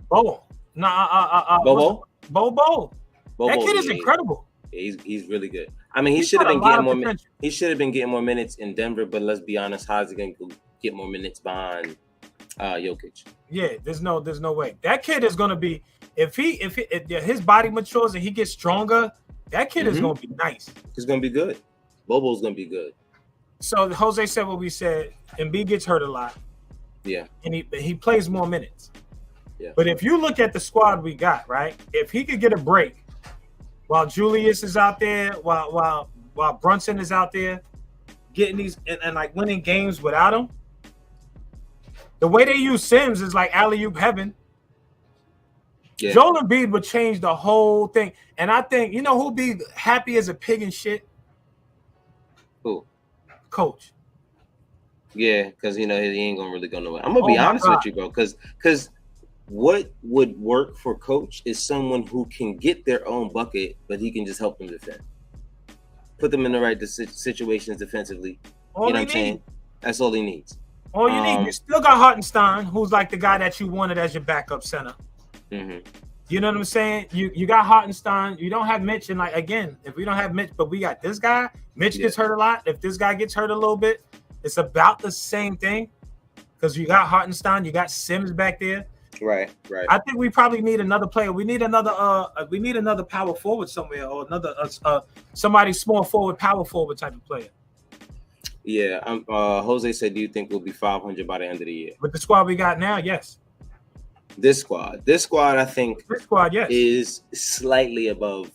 Bobo. Bobo. Bobo. That kid is incredible. Yeah, he's really good. I mean, he should have been getting more. He should have been getting more minutes in Denver. But let's be honest, how's he going to get more minutes behind Jokic? Yeah, there's no way. That kid is going to be if his body matures and he gets stronger. That kid is going to be nice. He's going to be good. Bobo's going to be good. So Jose said what we said. Embiid gets hurt a lot. Yeah, and he plays more minutes. Yeah. But if you look at the squad we got, right? If he could get a break while Julius is out there, while Brunson is out there, getting these and like winning games without him, the way they use Sims is like alley-oop heaven. Yeah. Joel Embiid would change the whole thing. And I think, you know who'd be happy as a pig and shit? Who? Coach. Yeah, because, he ain't going to really go nowhere. I'm going to be honest with you, bro, because what would work for Coach is someone who can get their own bucket, but he can just help them defend. Put them in the right situations defensively. You know what I'm saying? That's all he needs. All you need. You still got Hartenstein, who's like the guy that you wanted as your backup center. Mm-hmm. You know what I'm saying? You got Hartenstein. You don't have Mitch. And, like, again, if we don't have Mitch, but we got this guy, Mitch gets hurt a lot. If this guy gets hurt a little bit, it's about the same thing because you got Hartenstein. You got Sims back there. Right. I think we probably need another player. We need another power forward somewhere or another somebody small forward, power forward type of player. Yeah. Jose said, do you think we'll be 500 by the end of the year? With the squad we got now, yes. This squad, I think, yes, is slightly above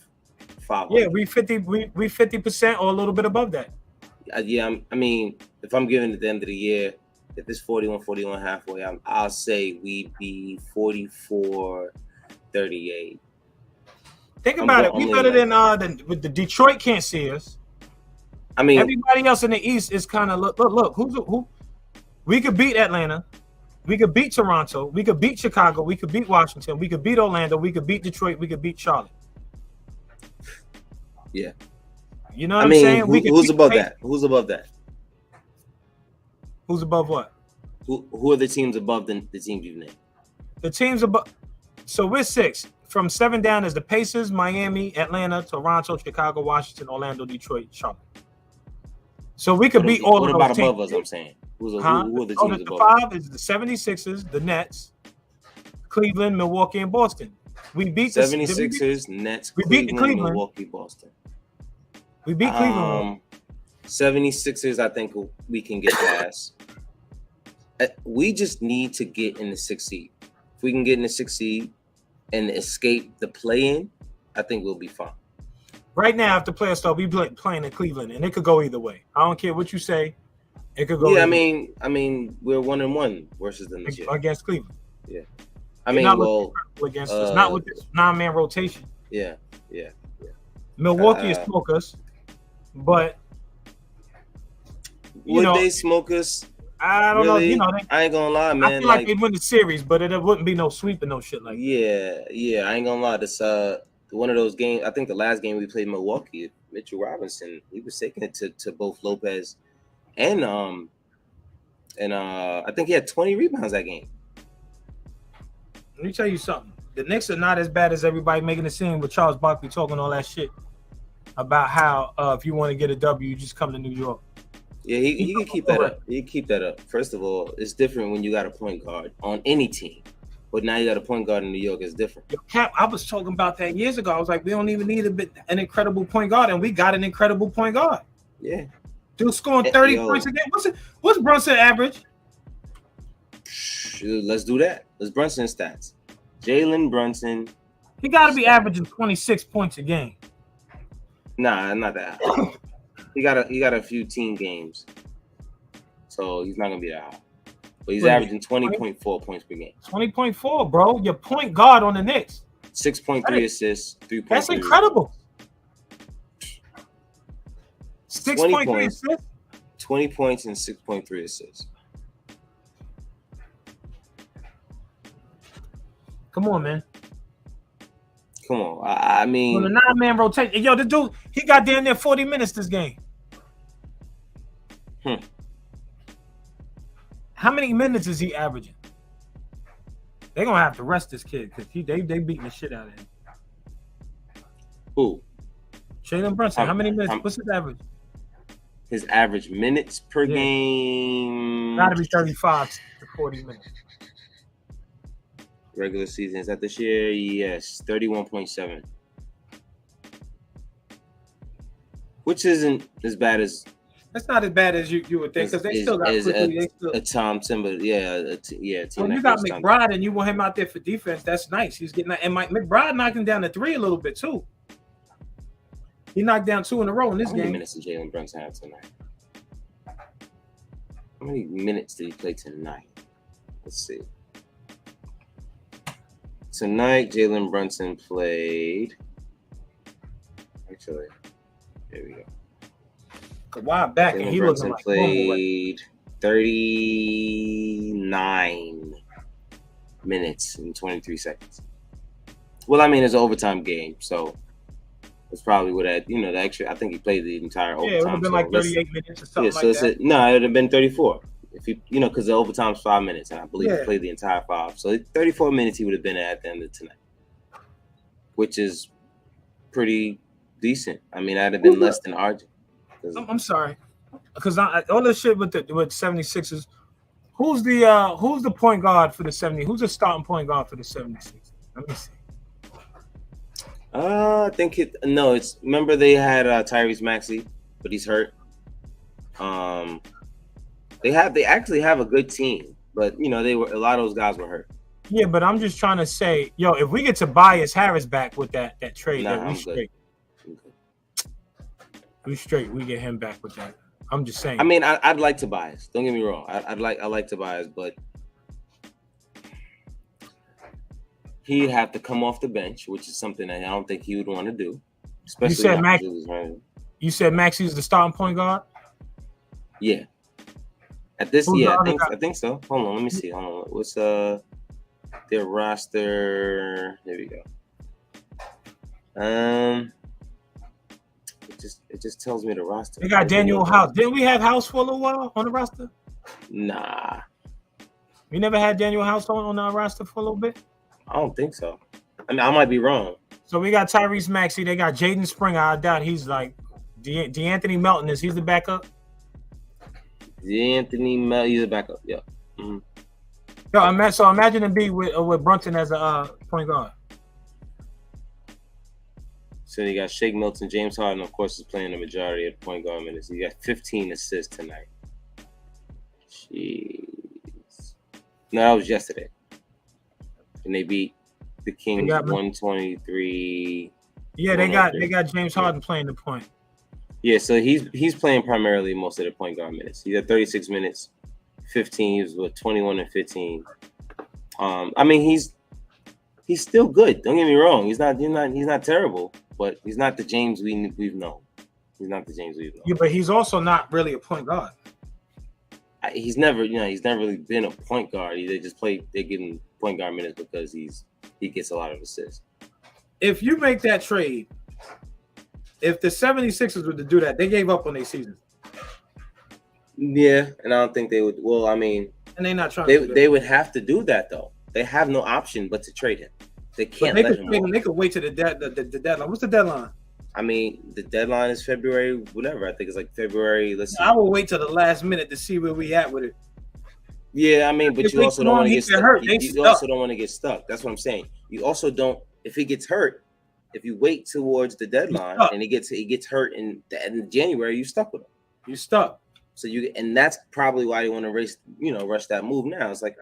500. Yeah, we 50% or a little bit above that. Yeah, I mean, if I'm giving at the end of the year, if it's 41 halfway, I'll say we'd be 44-38. Think about it. We better than with the Detroit can't see us. I mean, everybody else in the East is kind of look. Who? We could beat Atlanta. We could beat Toronto. We could beat Chicago. We could beat Washington. We could beat Orlando. We could beat Detroit. We could beat Charlotte. Yeah. You know what I'm saying? Who's above that? Who's above that? Who's above what? Who are the teams above the teams you've named? The teams above. So we're 6. From 7 down is the Pacers, Miami, Atlanta, Toronto, Chicago, Washington, Orlando, Detroit, Charlotte. So we could beat all of those teams. What about above us, I'm saying? Who are the teams above? The 5 is the 76ers, the Nets, Cleveland, Milwaukee, and Boston. We beat the 76ers, Nets, we beat Cleveland, Milwaukee, Boston. We beat Cleveland. 76ers, I think we can get past. We just need to get in the 6th seed. If we can get in the 6th seed and escape the play-in, I think we'll be fine. Right now, if the playoffs start, we playing in Cleveland, and it could go either way. I don't care what you say. It could go. Yeah, I mean, we're 1-1 versus them this year against Cleveland. Yeah, I mean, against us, not with this 9-man rotation. Yeah. Milwaukee is smoke us, but would they smoke us? I don't know. I ain't gonna lie, man. I feel like they'd win the series, but it wouldn't be no sweep and no shit like that. Yeah. I ain't gonna lie. This one of those games. I think the last game we played Milwaukee, Mitchell Robinson, he was taking it to both Lopez and I think he had 20 rebounds that game. Let me tell you something. The Knicks are not as bad as everybody making it seem with Charles Barkley talking all that shit about how if you want to get a W, you just come to New York. Yeah, he can keep that up. He can keep that up. First of all, it's different when you got a point guard on any team. But now you got a point guard in New York. It's different. Yo, Cap, I was talking about that years ago. I was like, we don't even need an incredible point guard, and we got an incredible point guard. Yeah. Dude scoring 30 points a game. What's Brunson average? Let's do that. Let's Brunson stats. Jalen Brunson. He got to be averaging 26 points a game. Nah, not that high. He got a few team games, so he's not gonna be that high. But he's averaging 20.4 points per game. 20.4, bro. Your point guard on the Knicks. 6.3 assists, 3.3. That's incredible. 6.3 assists. 20 points and 6.3 assists. Come on, man. Come on. I mean, on the 9-man rotation. Yo, the dude, he got down there 40 minutes this game. How many minutes is he averaging? They're gonna have to rest this kid because they beating the shit out of him. Who? Jalen Brunson, how many minutes? What's his average? His average minutes per game gotta be 35 to 40 minutes. Regular season, is that this year? Yes, 31.7. Which isn't as bad as. That's not as bad as you would think, because they still got quickly. A Tom Timber, When you got McBride and you want him out there for defense, that's nice. He's getting that, and McBride knocking down the 3 a little bit too. He knocked down 2 in a row in this game. How many minutes did Jalen Brunson have tonight? How many minutes did he play tonight? Let's see. Tonight, Jalen Brunson played. Actually, there we go. Kawhi back, and he looking like played 39 minutes and 23 seconds. Well, I mean, it's an overtime game, so it's probably what the extra. I think he played the entire overtime. Yeah, it would have been like 38 minutes or something like that. No, it would have been 34. If he, because the overtime's 5 minutes, and I believe he played the entire 5. So 34 minutes he would have been at the end of tonight, which is pretty decent. I mean, I'd have been less than RJ. I'm sorry, because all this shit with 76ers. Who's the point guard for the 70? Who's the starting point guard for the 76ers? Let me see. I think it's remember they had Tyrese Maxey, but he's hurt. They actually have a good team, but a lot of those guys were hurt. Yeah, but I'm just trying to say, if we get Tobias Harris back with that trade, we straight. We straight. We get him back with that. I'm just saying. I mean, I'd like Tobias. Don't get me wrong. I like Tobias, but he'd have to come off the bench, which is something that I don't think he would want to do. Especially you said Maxey's the starting point guard? Yeah. At this, I think so. Hold on, let me see. Hold on. What's their roster? There we go. It just tells me the roster. They got Daniel House. Didn't we have House for a little while on the roster? Nah. We never had Daniel House on our roster for a little bit? I don't think so. I mean, I might be wrong. So we got Tyrese Maxey. They got Jaden Springer. I doubt he's like DeAnthony Melton. He's the backup? DeAnthony Melton, he's the backup. Yeah. Mm-hmm. So imagine him be with Brunson as a point guard. So you got Shake Milton, James Harden, of course, is playing the majority of the point guard minutes. You got 15 assists tonight. Jeez. No, that was yesterday. And they beat the Kings 123. Yeah, they got James Harden playing the point. Yeah, so he's playing primarily most of the point guard minutes. He had 36 minutes, 15. He was with 21 and 15. I mean, he's still good. Don't get me wrong. He's not terrible. But he's not the James we've known. He's not the James we've known. Yeah, but he's also not really a point guard. He's never really been a point guard. They give him point guard minutes because he gets a lot of assists. If you make that trade, if the 76ers were to do that, they gave up on their season. Yeah, and I don't think they would. Well, I mean, and they're not trying. They would have to do that though. They have no option but to trade him. They can't let him walk. They could wait to the deadline. What's the deadline? I mean, the deadline is February, whatever. I think it's like February. Let's see. I will wait till the last minute to see where we at with it. Yeah, I mean, but you also don't want to get stuck. You also don't want to get stuck. That's what I'm saying. You also don't. If he gets hurt, if you wait towards the deadline and he gets hurt in January, you're stuck with him. You're stuck. So and that's probably why you want to rush that move now. It's like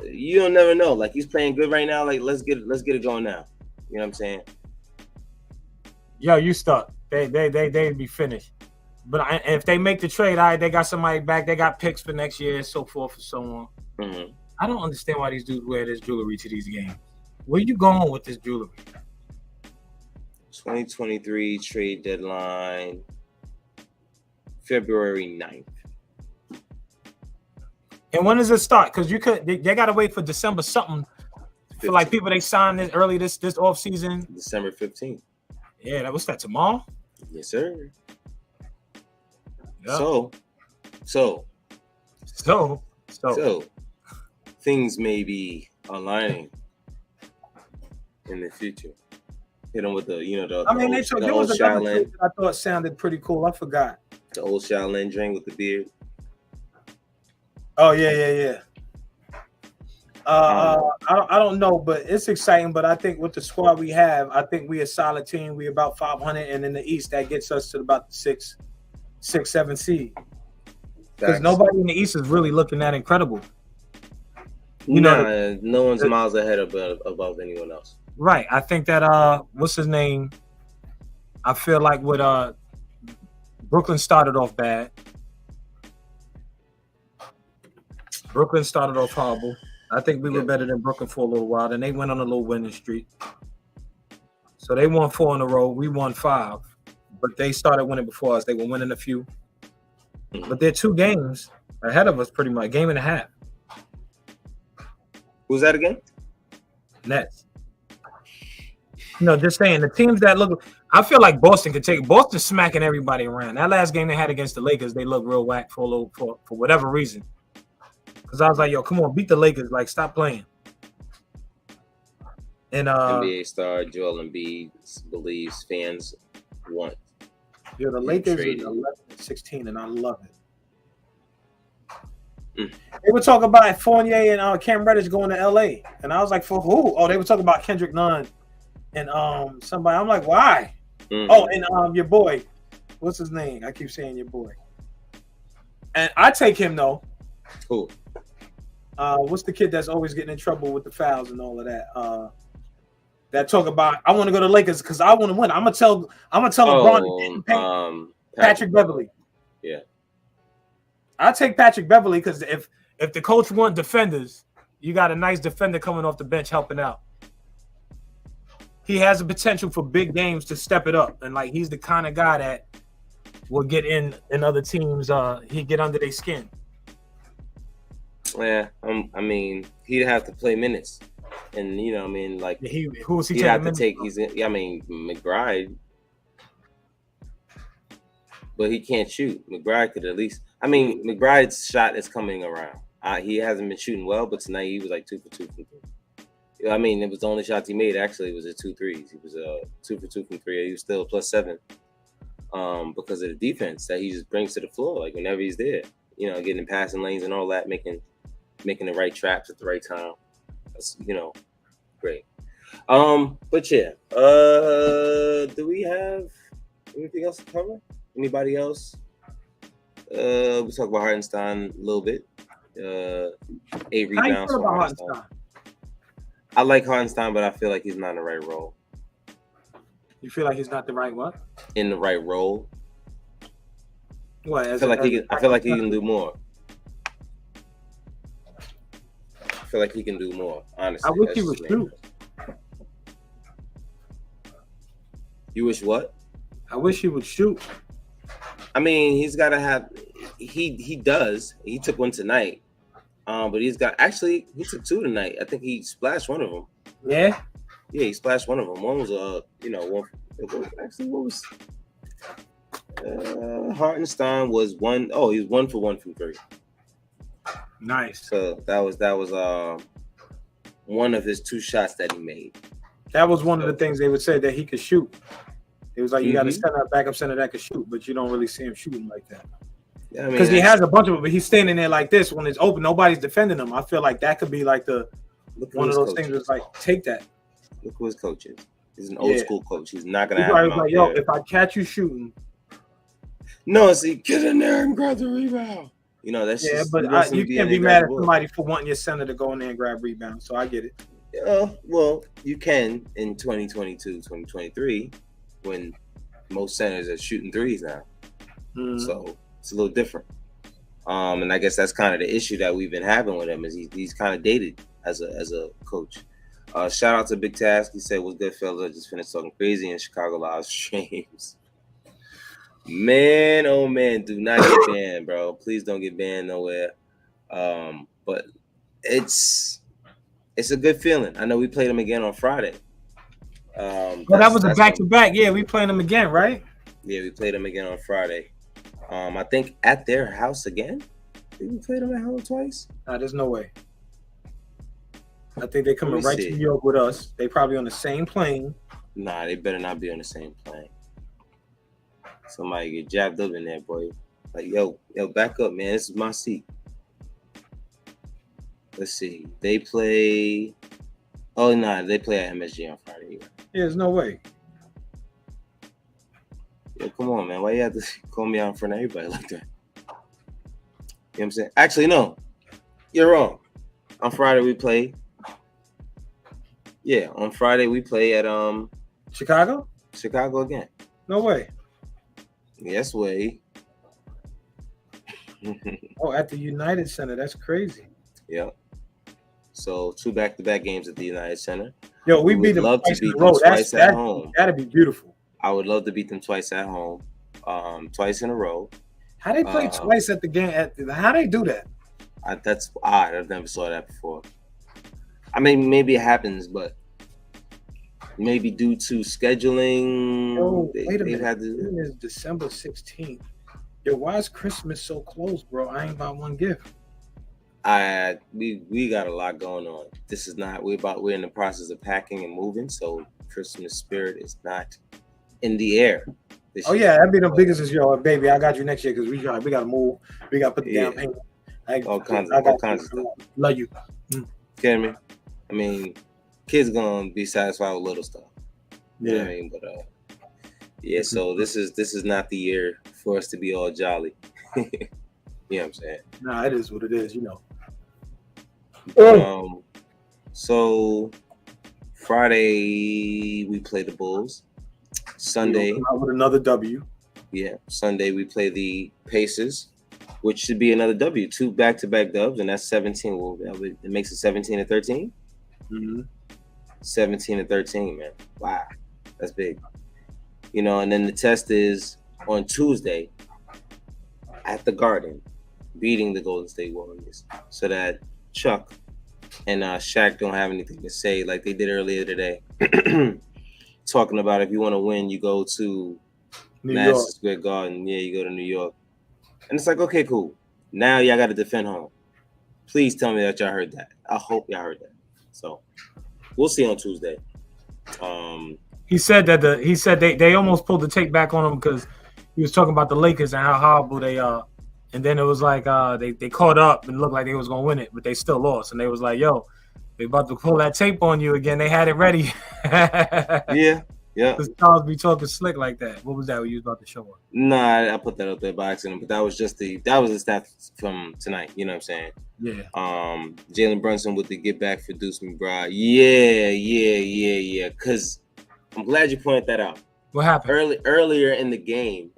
you don't never know. Like, he's playing good right now. Like, let's get it going now. You know what I'm saying? Yo, you stuck. They'd be finished. But if they make the trade, they got somebody back. They got picks for next year, and so forth and so on. Mm-hmm. I don't understand why these dudes wear this jewelry to these games. Where you going with this jewelry? 2023 trade deadline, February 9th. And when does it start? Because they got to wait for December something 15th. For like people they signed this early this off season. December 15th. Yeah, what's that, tomorrow? Yes, sir. Yep. So things may be aligning in the future. Hit him with the there was another trade that I thought sounded pretty cool. I forgot. The old Shaolin drink with the beard. Oh yeah. I don't know, but it's exciting. But I think with the squad we have, I think we a solid team. We about 500, and in the East that gets us to about the 6-7 seed. Because nobody in the East is really looking that incredible. No one's miles ahead above anyone else. Right. I think that what's his name? I feel like with Brooklyn started off bad. Brooklyn started off horrible. I think we were better than Brooklyn for a little while. Then they went on a little winning streak. So they won 4 in a row. We won 5. But they started winning before us. They were winning a few. But they're 2 games ahead of us pretty much. Game and a half. Who's that again? Nets. Just saying. The teams that look... I feel like Boston could take... Boston smacking everybody around. That last game they had against the Lakers, they looked real whack for whatever reason. Because I was like, yo, come on, beat the Lakers. Like, stop playing. And NBA star Joel Embiid believes fans want. Yo, the Lakers are 11-16, and I love it. They were talking about Fournier and Cam Reddish going to LA. And I was like, for who? Oh, they were talking about Kendrick Nunn and somebody. I'm like, why? Oh, and your boy. What's his name? I keep saying your boy. And I take him, though. Who? What's the kid that's always getting in trouble with the fouls and all of that? That talk about I want to go to Lakers because I want to win. I'm gonna tell LeBron to Patrick Beverly. Yeah, I take Patrick Beverly because if the coach want defenders, you got a nice defender coming off the bench helping out. He has the potential for big games to step it up, and like he's the kind of guy that will get in other teams. He get under their skin. Yeah, I mean, he'd have to play minutes, and like who's he? He'd have to take. McBride, but he can't shoot. McBride could at least. McBride's shot is coming around. He hasn't been shooting well, but tonight he was like 2 for 2 from 3. It was the only shots he made. Actually, it was 2 threes. He was 2 for 2 from 3. He was still +7, because of the defense that he just brings to the floor. Like whenever he's there, getting in passing lanes and all that, making the right traps at the right time. That's great. But yeah. Do we have anything else to cover? Anybody else? We talked about Hartenstein a little bit. 8 rebounds for Hartenstein. I like Hartenstein, but I feel like he's not in the right role. You feel like he's not the right what? In the right role. What? I feel like he can do more. I feel like he can do more, honestly. I wish he would shoot. You wish what? I wish he would shoot. He's got to have. He does. He took one tonight, but he took 2 tonight. I think he splashed one of them. Yeah. Yeah, he splashed one of them. One was one. What was? Hartenstein was 1. Oh, he was 1 for 1 from 3. Nice. So that was one of his 2 shots that he made. That was one of the things they would say that he could shoot. It was like you got a backup center that could shoot, but you don't really see him shooting like that. Yeah, because he has a bunch of them, but he's standing there like this when it's open. Nobody's defending him. I feel like that could be like one of those things that's like, take that. Look who his coach is. He's an old school coach. He's not gonna have him out like, yo, if I catch you shooting, no, see, get in there and grab the rebound. That's but you can't be mad at somebody for wanting your center to go in there and grab rebounds. So I get it. Yeah, well, you can in 2022, 2023, when most centers are shooting threes now. So it's a little different. And I guess that's kind of the issue that we've been having with him is he's kind of dated as a coach. Shout out to Big Task. He said, "What's good, fellas? I just finished talking crazy in Chicago live streams." Man, oh man, do not get banned, bro. Please don't get banned nowhere. But it's a good feeling. I know we played them again on Friday. That was a back-to-back. Yeah, we playing them again, right? Yeah, we played them again on Friday. I think at their house again. Did we play them at home twice? There's no way. I think they're coming right to New York with us. They probably on the same plane, Nah, they better not be on the same plane. Somebody get jabbed up in there, boy. Like, yo, back up, man. This is my seat. Let's see. They play. Oh, nah, they play at MSG on Friday. Yeah, there's no way. Yo, come on, man. Why you have to call me out in front of everybody like that? You know what I'm saying? Actually, no. You're wrong. On Friday, we play. Yeah, on Friday, we play at Chicago? Chicago again. No way. Yes way. Oh, at the United Center. That's crazy. Yep. So 2 back-to-back games at the United Center. Yo, we beat them twice in a row. Twice at home. That'd be beautiful. I would love to beat them twice at home, twice in a row. How they play twice at the game? How they do that? That's odd. I've never saw that before. I mean, maybe it happens, but maybe due to scheduling. Yo, wait a minute. It's December 16th. Yo, why is Christmas so close, bro? I ain't bought one gift. We got a lot going on. This is not we're in the process of packing and moving, so Christmas spirit is not in the air. Oh year. Yeah, that'd be the biggest is yo, baby. I got you next year because we gotta move. We gotta put the down payment. All kinds of stuff. Love you. Kidding me? I mean, kids gonna be satisfied with little stuff. Yeah, you know what I mean, but yeah. So this is not the year for us to be all jolly. You know what I'm saying? Nah, it is what it is. You know. So Friday we play the Bulls. Sunday with another W. Yeah, Sunday we play the Pacers, which should be another W. 2 back-to-back dubs, and that's 17. Well, it makes it 17-13. 17-13, man. Wow, that's big. You know, and then the test is on Tuesday at the Garden, beating the Golden State Warriors, so that Chuck and Shaq don't have anything to say like they did earlier today. Talking about if you want to win, you go to Madison Square Garden. Yeah, you go to New York. And it's like, okay, cool. Now y'all got to defend home. Please tell me that y'all heard that. I hope y'all heard that. So we'll see on Tuesday. He said that they almost pulled the tape back on him because he was talking about the Lakers and how horrible they are. And then it was like they caught up and looked like they was gonna win it, but they still lost. And they was like, yo, they about to pull that tape on you again. They had it ready. Yeah. Because Charles be talking slick like that. What was that you was about to show us? Nah, I put that up there by accident, but that was the stats from tonight. You know what I'm saying? Yeah. Jalen Brunson with the get back for Deuce McBride. Yeah. Because I'm glad you pointed that out. What happened? Earlier in the game,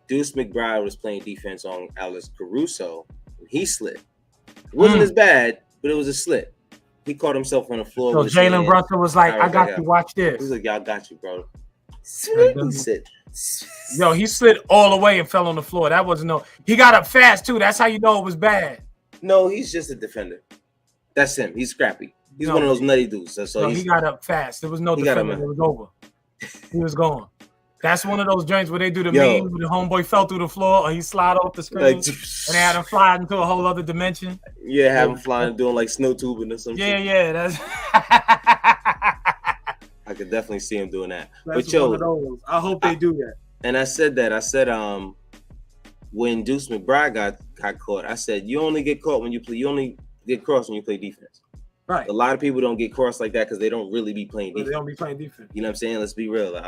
Deuce McBride was playing defense on Alex Caruso. And he slid. It wasn't as bad, but it was a slip. He caught himself on the floor. So Jalen Brunson was like, I got you. Watch this. He's like, y'all got you, bro. He slid all the way and fell on the floor. That wasn't he got up fast, too. That's how you know it was bad. No, he's just a defender. That's him. He's scrappy. He's one of those nutty dudes. So he got up fast. There was no defender. It was over. He was gone. That's one of those joints where they do the meme where the homeboy fell through the floor or he slid off the screen and they had him fly into a whole other dimension. Yeah, have him flying doing like snow tubing or something. Yeah, that's I could definitely see him doing that. That's one of those. I hope they do that. And I said when Deuce McBride got caught, I said you only get caught when you only get crossed when you play defense. Right. A lot of people don't get crossed like that because they don't really be playing defense. They don't be playing defense. You know what I'm saying? Let's be real.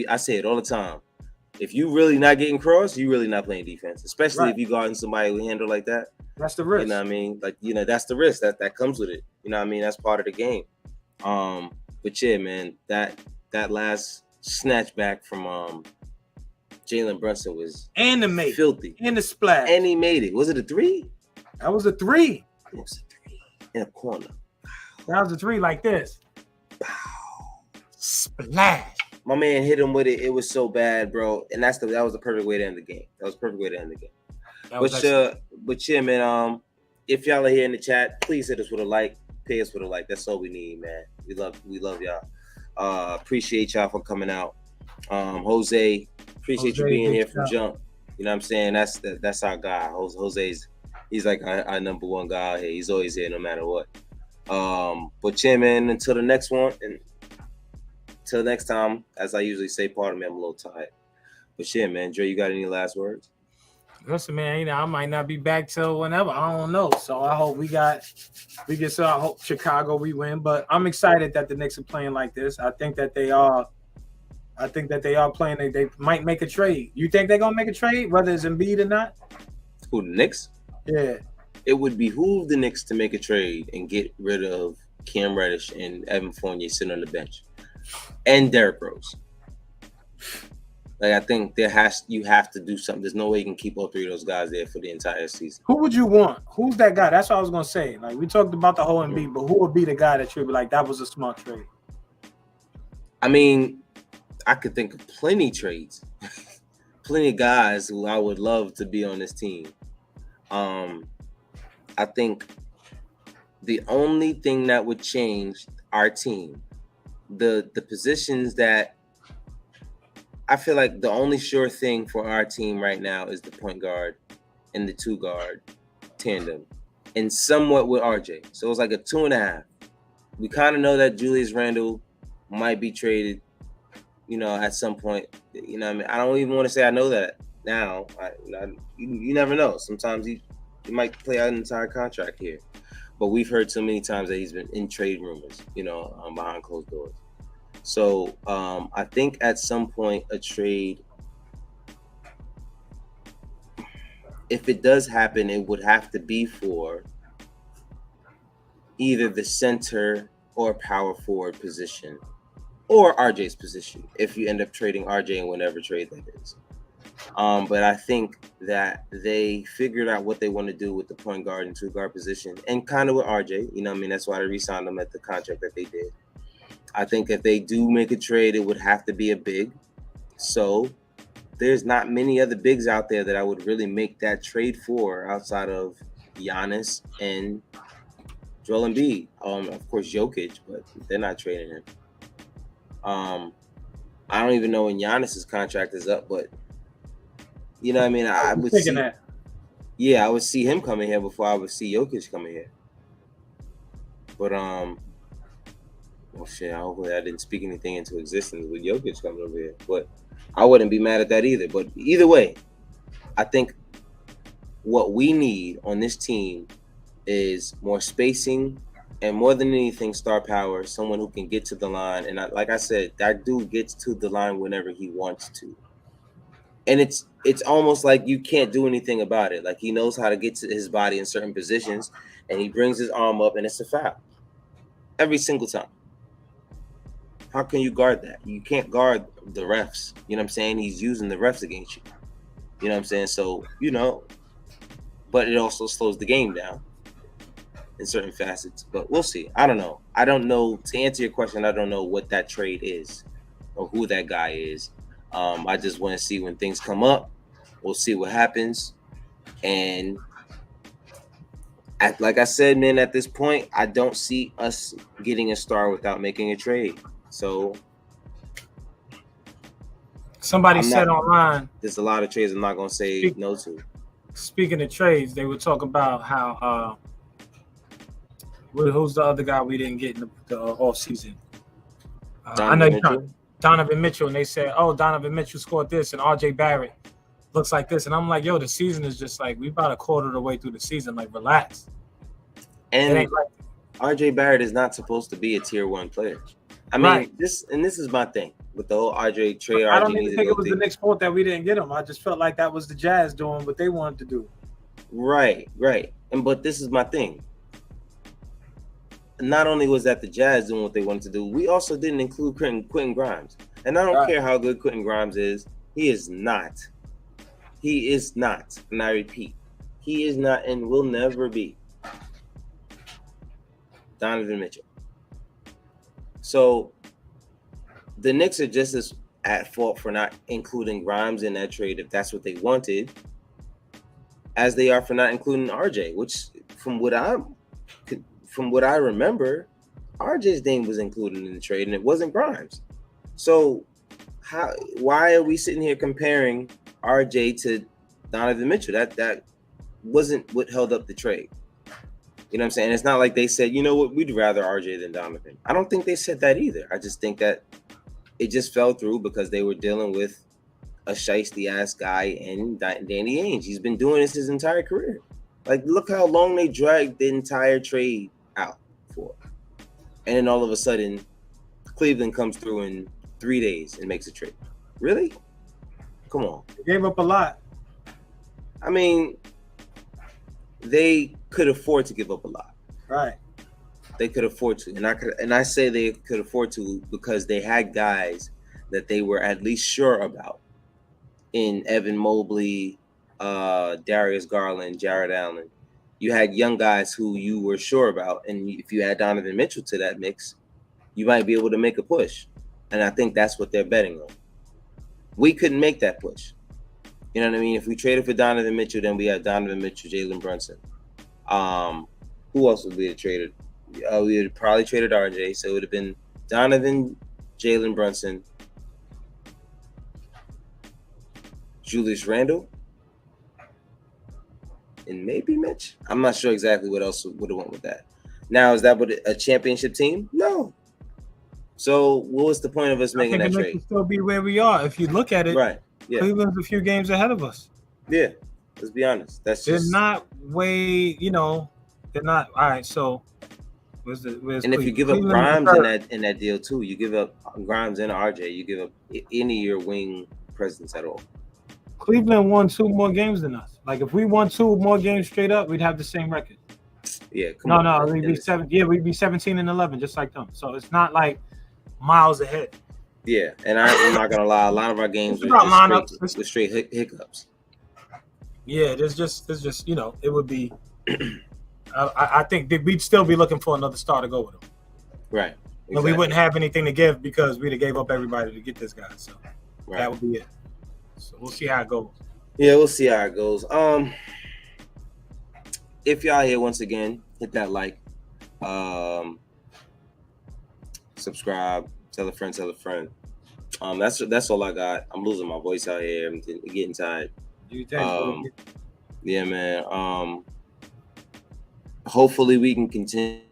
I say it all the time. If you really not getting crossed, you really not playing defense. Especially if you guarding somebody with handle like that. That's the risk. You know what I mean? Like, that's the risk that comes with it. You know what I mean? That's part of the game. But yeah, man, that last snatch back from Jalen Brunson was filthy. And the splash. And he made it. Was it a 3? That was a 3. It was a 3 in a corner. That was a 3 like this. Pow. Splash. My man hit him with it. It was so bad, bro. And that was the perfect way to end the game. But yeah, man. If y'all are here in the chat, please hit us with a like. Pay us with a like. That's all we need, man. We love y'all. Appreciate y'all for coming out. Jose, appreciate you being here from jump. You know what I'm saying? That's our guy. He's like our number one guy out here. He's always here no matter what. But yeah, man, until the next one, and till next time, as I usually say, pardon me, I'm a little tired. But shit, man, Dre, you got any last words? Listen, man, I might not be back till whenever. I don't know. So I hope so I hope Chicago we win. But I'm excited that the Knicks are playing like this. I think that they are playing. They might make a trade. You think they're gonna make a trade, whether it's Embiid or not? Who, the Knicks? Yeah. It would behoove the Knicks to make a trade and get rid of Cam Reddish and Evan Fournier sitting on the bench, and Derrick Rose. Like, I think you have to do something. There's no way you can keep all three of those guys there for the entire season. Who would you want? Who's that guy? That's what I was gonna say. Like, we talked about the whole Embiid, but who would be the guy that you'd be like, that was a smart trade? I mean, I could think of plenty trades, plenty of guys who I would love to be on this team. I think the only thing that would change our team, the positions that I feel like the only sure thing for our team right now is the point guard and the 2-guard tandem, and somewhat with RJ. So it's like a 2.5. We kind of know that Julius Randle might be traded, at some point. You know what I mean? I don't even want to say I know that now. You never know. Sometimes he might play out an entire contract here. But we've heard so many times that he's been in trade rumors, behind closed doors. So I think at some point a trade, if it does happen, it would have to be for either the center or power forward position or RJ's position, if you end up trading RJ in whatever trade that is. But I think that they figured out what they want to do with the point guard and 2-guard position, and kind of with RJ. That's why they re-signed him at the contract that they did. I think if they do make a trade, it would have to be a big. So there's not many other bigs out there that I would really make that trade for outside of Giannis and Joel Embiid. Of course, Jokic, but they're not trading him. I don't even know when Giannis's contract is up, but I would see that. Yeah, I would see him coming here before I would see Jokic coming here. But well, shit, hopefully I didn't speak anything into existence with Jokic coming over here. But I wouldn't be mad at that either. But either way, I think what we need on this team is more spacing and, more than anything, star power, someone who can get to the line. And like I said, that dude gets to the line whenever he wants to. And it's almost like you can't do anything about it. Like, he knows how to get to his body in certain positions, and he brings his arm up, and it's a foul every single time. How can you guard that? You can't guard the refs. You know what I'm saying? He's using the refs against you. You know what I'm saying? So, but it also slows the game down in certain facets. But we'll see. I don't know. To answer your question, I don't know what that trade is or who that guy is. I just want to see when things come up. We'll see what happens. And like I said, man, at this point, I don't see us getting a star without making a trade. So somebody said online, there's a lot of trades I'm not going to say no to. Speaking of trades, they were talking about how who's the other guy we didn't get in the off season? I know Donovan Mitchell, and they said, oh, Donovan Mitchell scored this, and RJ Barrett looks like this. And I'm like, yo, the season is just like, we about a quarter of the way through the season. Like, relax. And RJ Barrett is not supposed to be a tier 1 player. I mean, this is my thing with the whole RJ trade. I don't even think it was the Knicks' fault that we didn't get him. I just felt like that was the Jazz doing what they wanted to do. Right. But this is my thing. Not only was that the Jazz doing what they wanted to do, we also didn't include Quentin Grimes. And I don't care how good Quentin Grimes is. He is not. And I repeat, he is not and will never be Donovan Mitchell. So the Knicks are just as at fault for not including Grimes in that trade, if that's what they wanted, as they are for not including RJ, which from what I remember, RJ's name was included in the trade and it wasn't Grimes. So why are we sitting here comparing RJ to Donovan Mitchell? That wasn't what held up the trade. You know what I'm saying? It's not like they said, you know what, we'd rather RJ than Donovan. I don't think they said that either. I just think that it just fell through because they were dealing with a shiesty-ass guy in Danny Ainge. He's been doing this his entire career. Like, look how long they dragged the entire trade out for. And then all of a sudden, Cleveland comes through in 3 days and makes a trade. Really? Come on. They gave up a lot. I mean, they could afford to give up a lot. Right. They could afford to. And I say they could afford to because they had guys that they were at least sure about in Evan Mobley, Darius Garland, Jared Allen. You had young guys who you were sure about, and if you add Donovan Mitchell to that mix, you might be able to make a push. And I think that's what they're betting on. We couldn't make that push. You know what I mean? If we traded for Donovan Mitchell, then we had Donovan Mitchell, Jalen Brunson. Who else would we have traded? We would have probably traded RJ, so it would have been Donovan, Jalen Brunson, Julius Randle, and maybe Mitch. I'm not sure exactly what else would have went with that. Now, is that what a championship team? No. So, what was the point of us making that trade? Could still be where we are if you look at it. Right. Yeah. Cleveland's a few games ahead of us. Yeah. Let's be honest. They're not way. They're not. All right. So, where's and if you give up Grimes in that deal too, you give up Grimes and RJ, you give up any of your wing presence at all. Cleveland won 2 more games than us. Like, if we won 2 more games straight up, we'd have the same record. Yeah. No, we'd be 7. Yeah, we'd be 17-11, just like them. So it's not like miles ahead. Yeah, and I'm not gonna lie, a lot of our games were straight hiccups. Yeah, there's just it would be. I think that we'd still be looking for another star to go with him. Right. Exactly. And we wouldn't have anything to give because we'd have gave up everybody to get this guy. So that would be it. So we'll see how it goes. Yeah, we'll see how it goes. If y'all here once again, hit that like, subscribe, tell a friend. That's all I got. I'm losing my voice out here. I'm getting tired. Yeah, man. Hopefully we can continue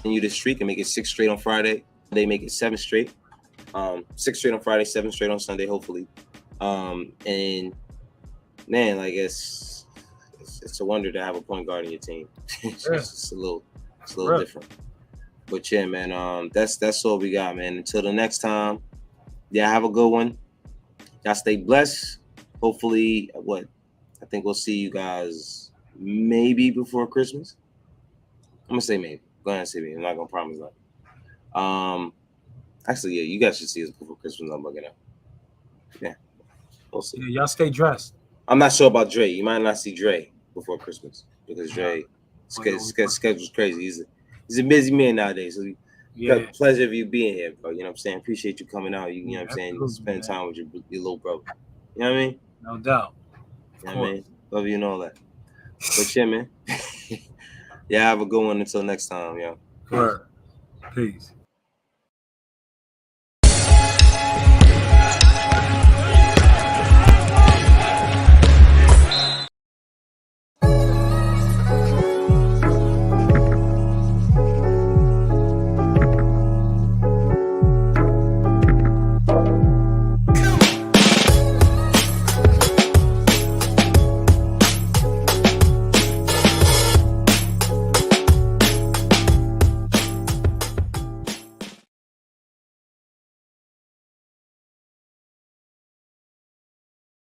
this streak and make it 6 straight on Friday. They make it 7 straight. 6 straight on Friday, 7 straight on Sunday, hopefully. And man, like it's a wonder to have a point guard in your team. It's a little different. But yeah, man, that's all we got, man. Until the next time, yeah, have a good one. Y'all stay blessed. Hopefully, I think we'll see you guys maybe before Christmas. I'm gonna say maybe. Go ahead and say maybe. I'm not gonna promise that. Actually, yeah, you guys should see us before Christmas. I'm looking at. Yeah, we'll see. Yeah, y'all stay dressed. I'm not sure about Dre. You might not see Dre before Christmas because Dre schedule's crazy. He's a busy man nowadays. So got the pleasure of you being here, bro. You know what I'm saying? Appreciate you coming out. You know what I'm saying? Spend time with your little brother. You know what I mean? No doubt. You know what I mean? Love you and all that. But yeah, man. Yeah, have a good one until next time, yo. Word. Peace.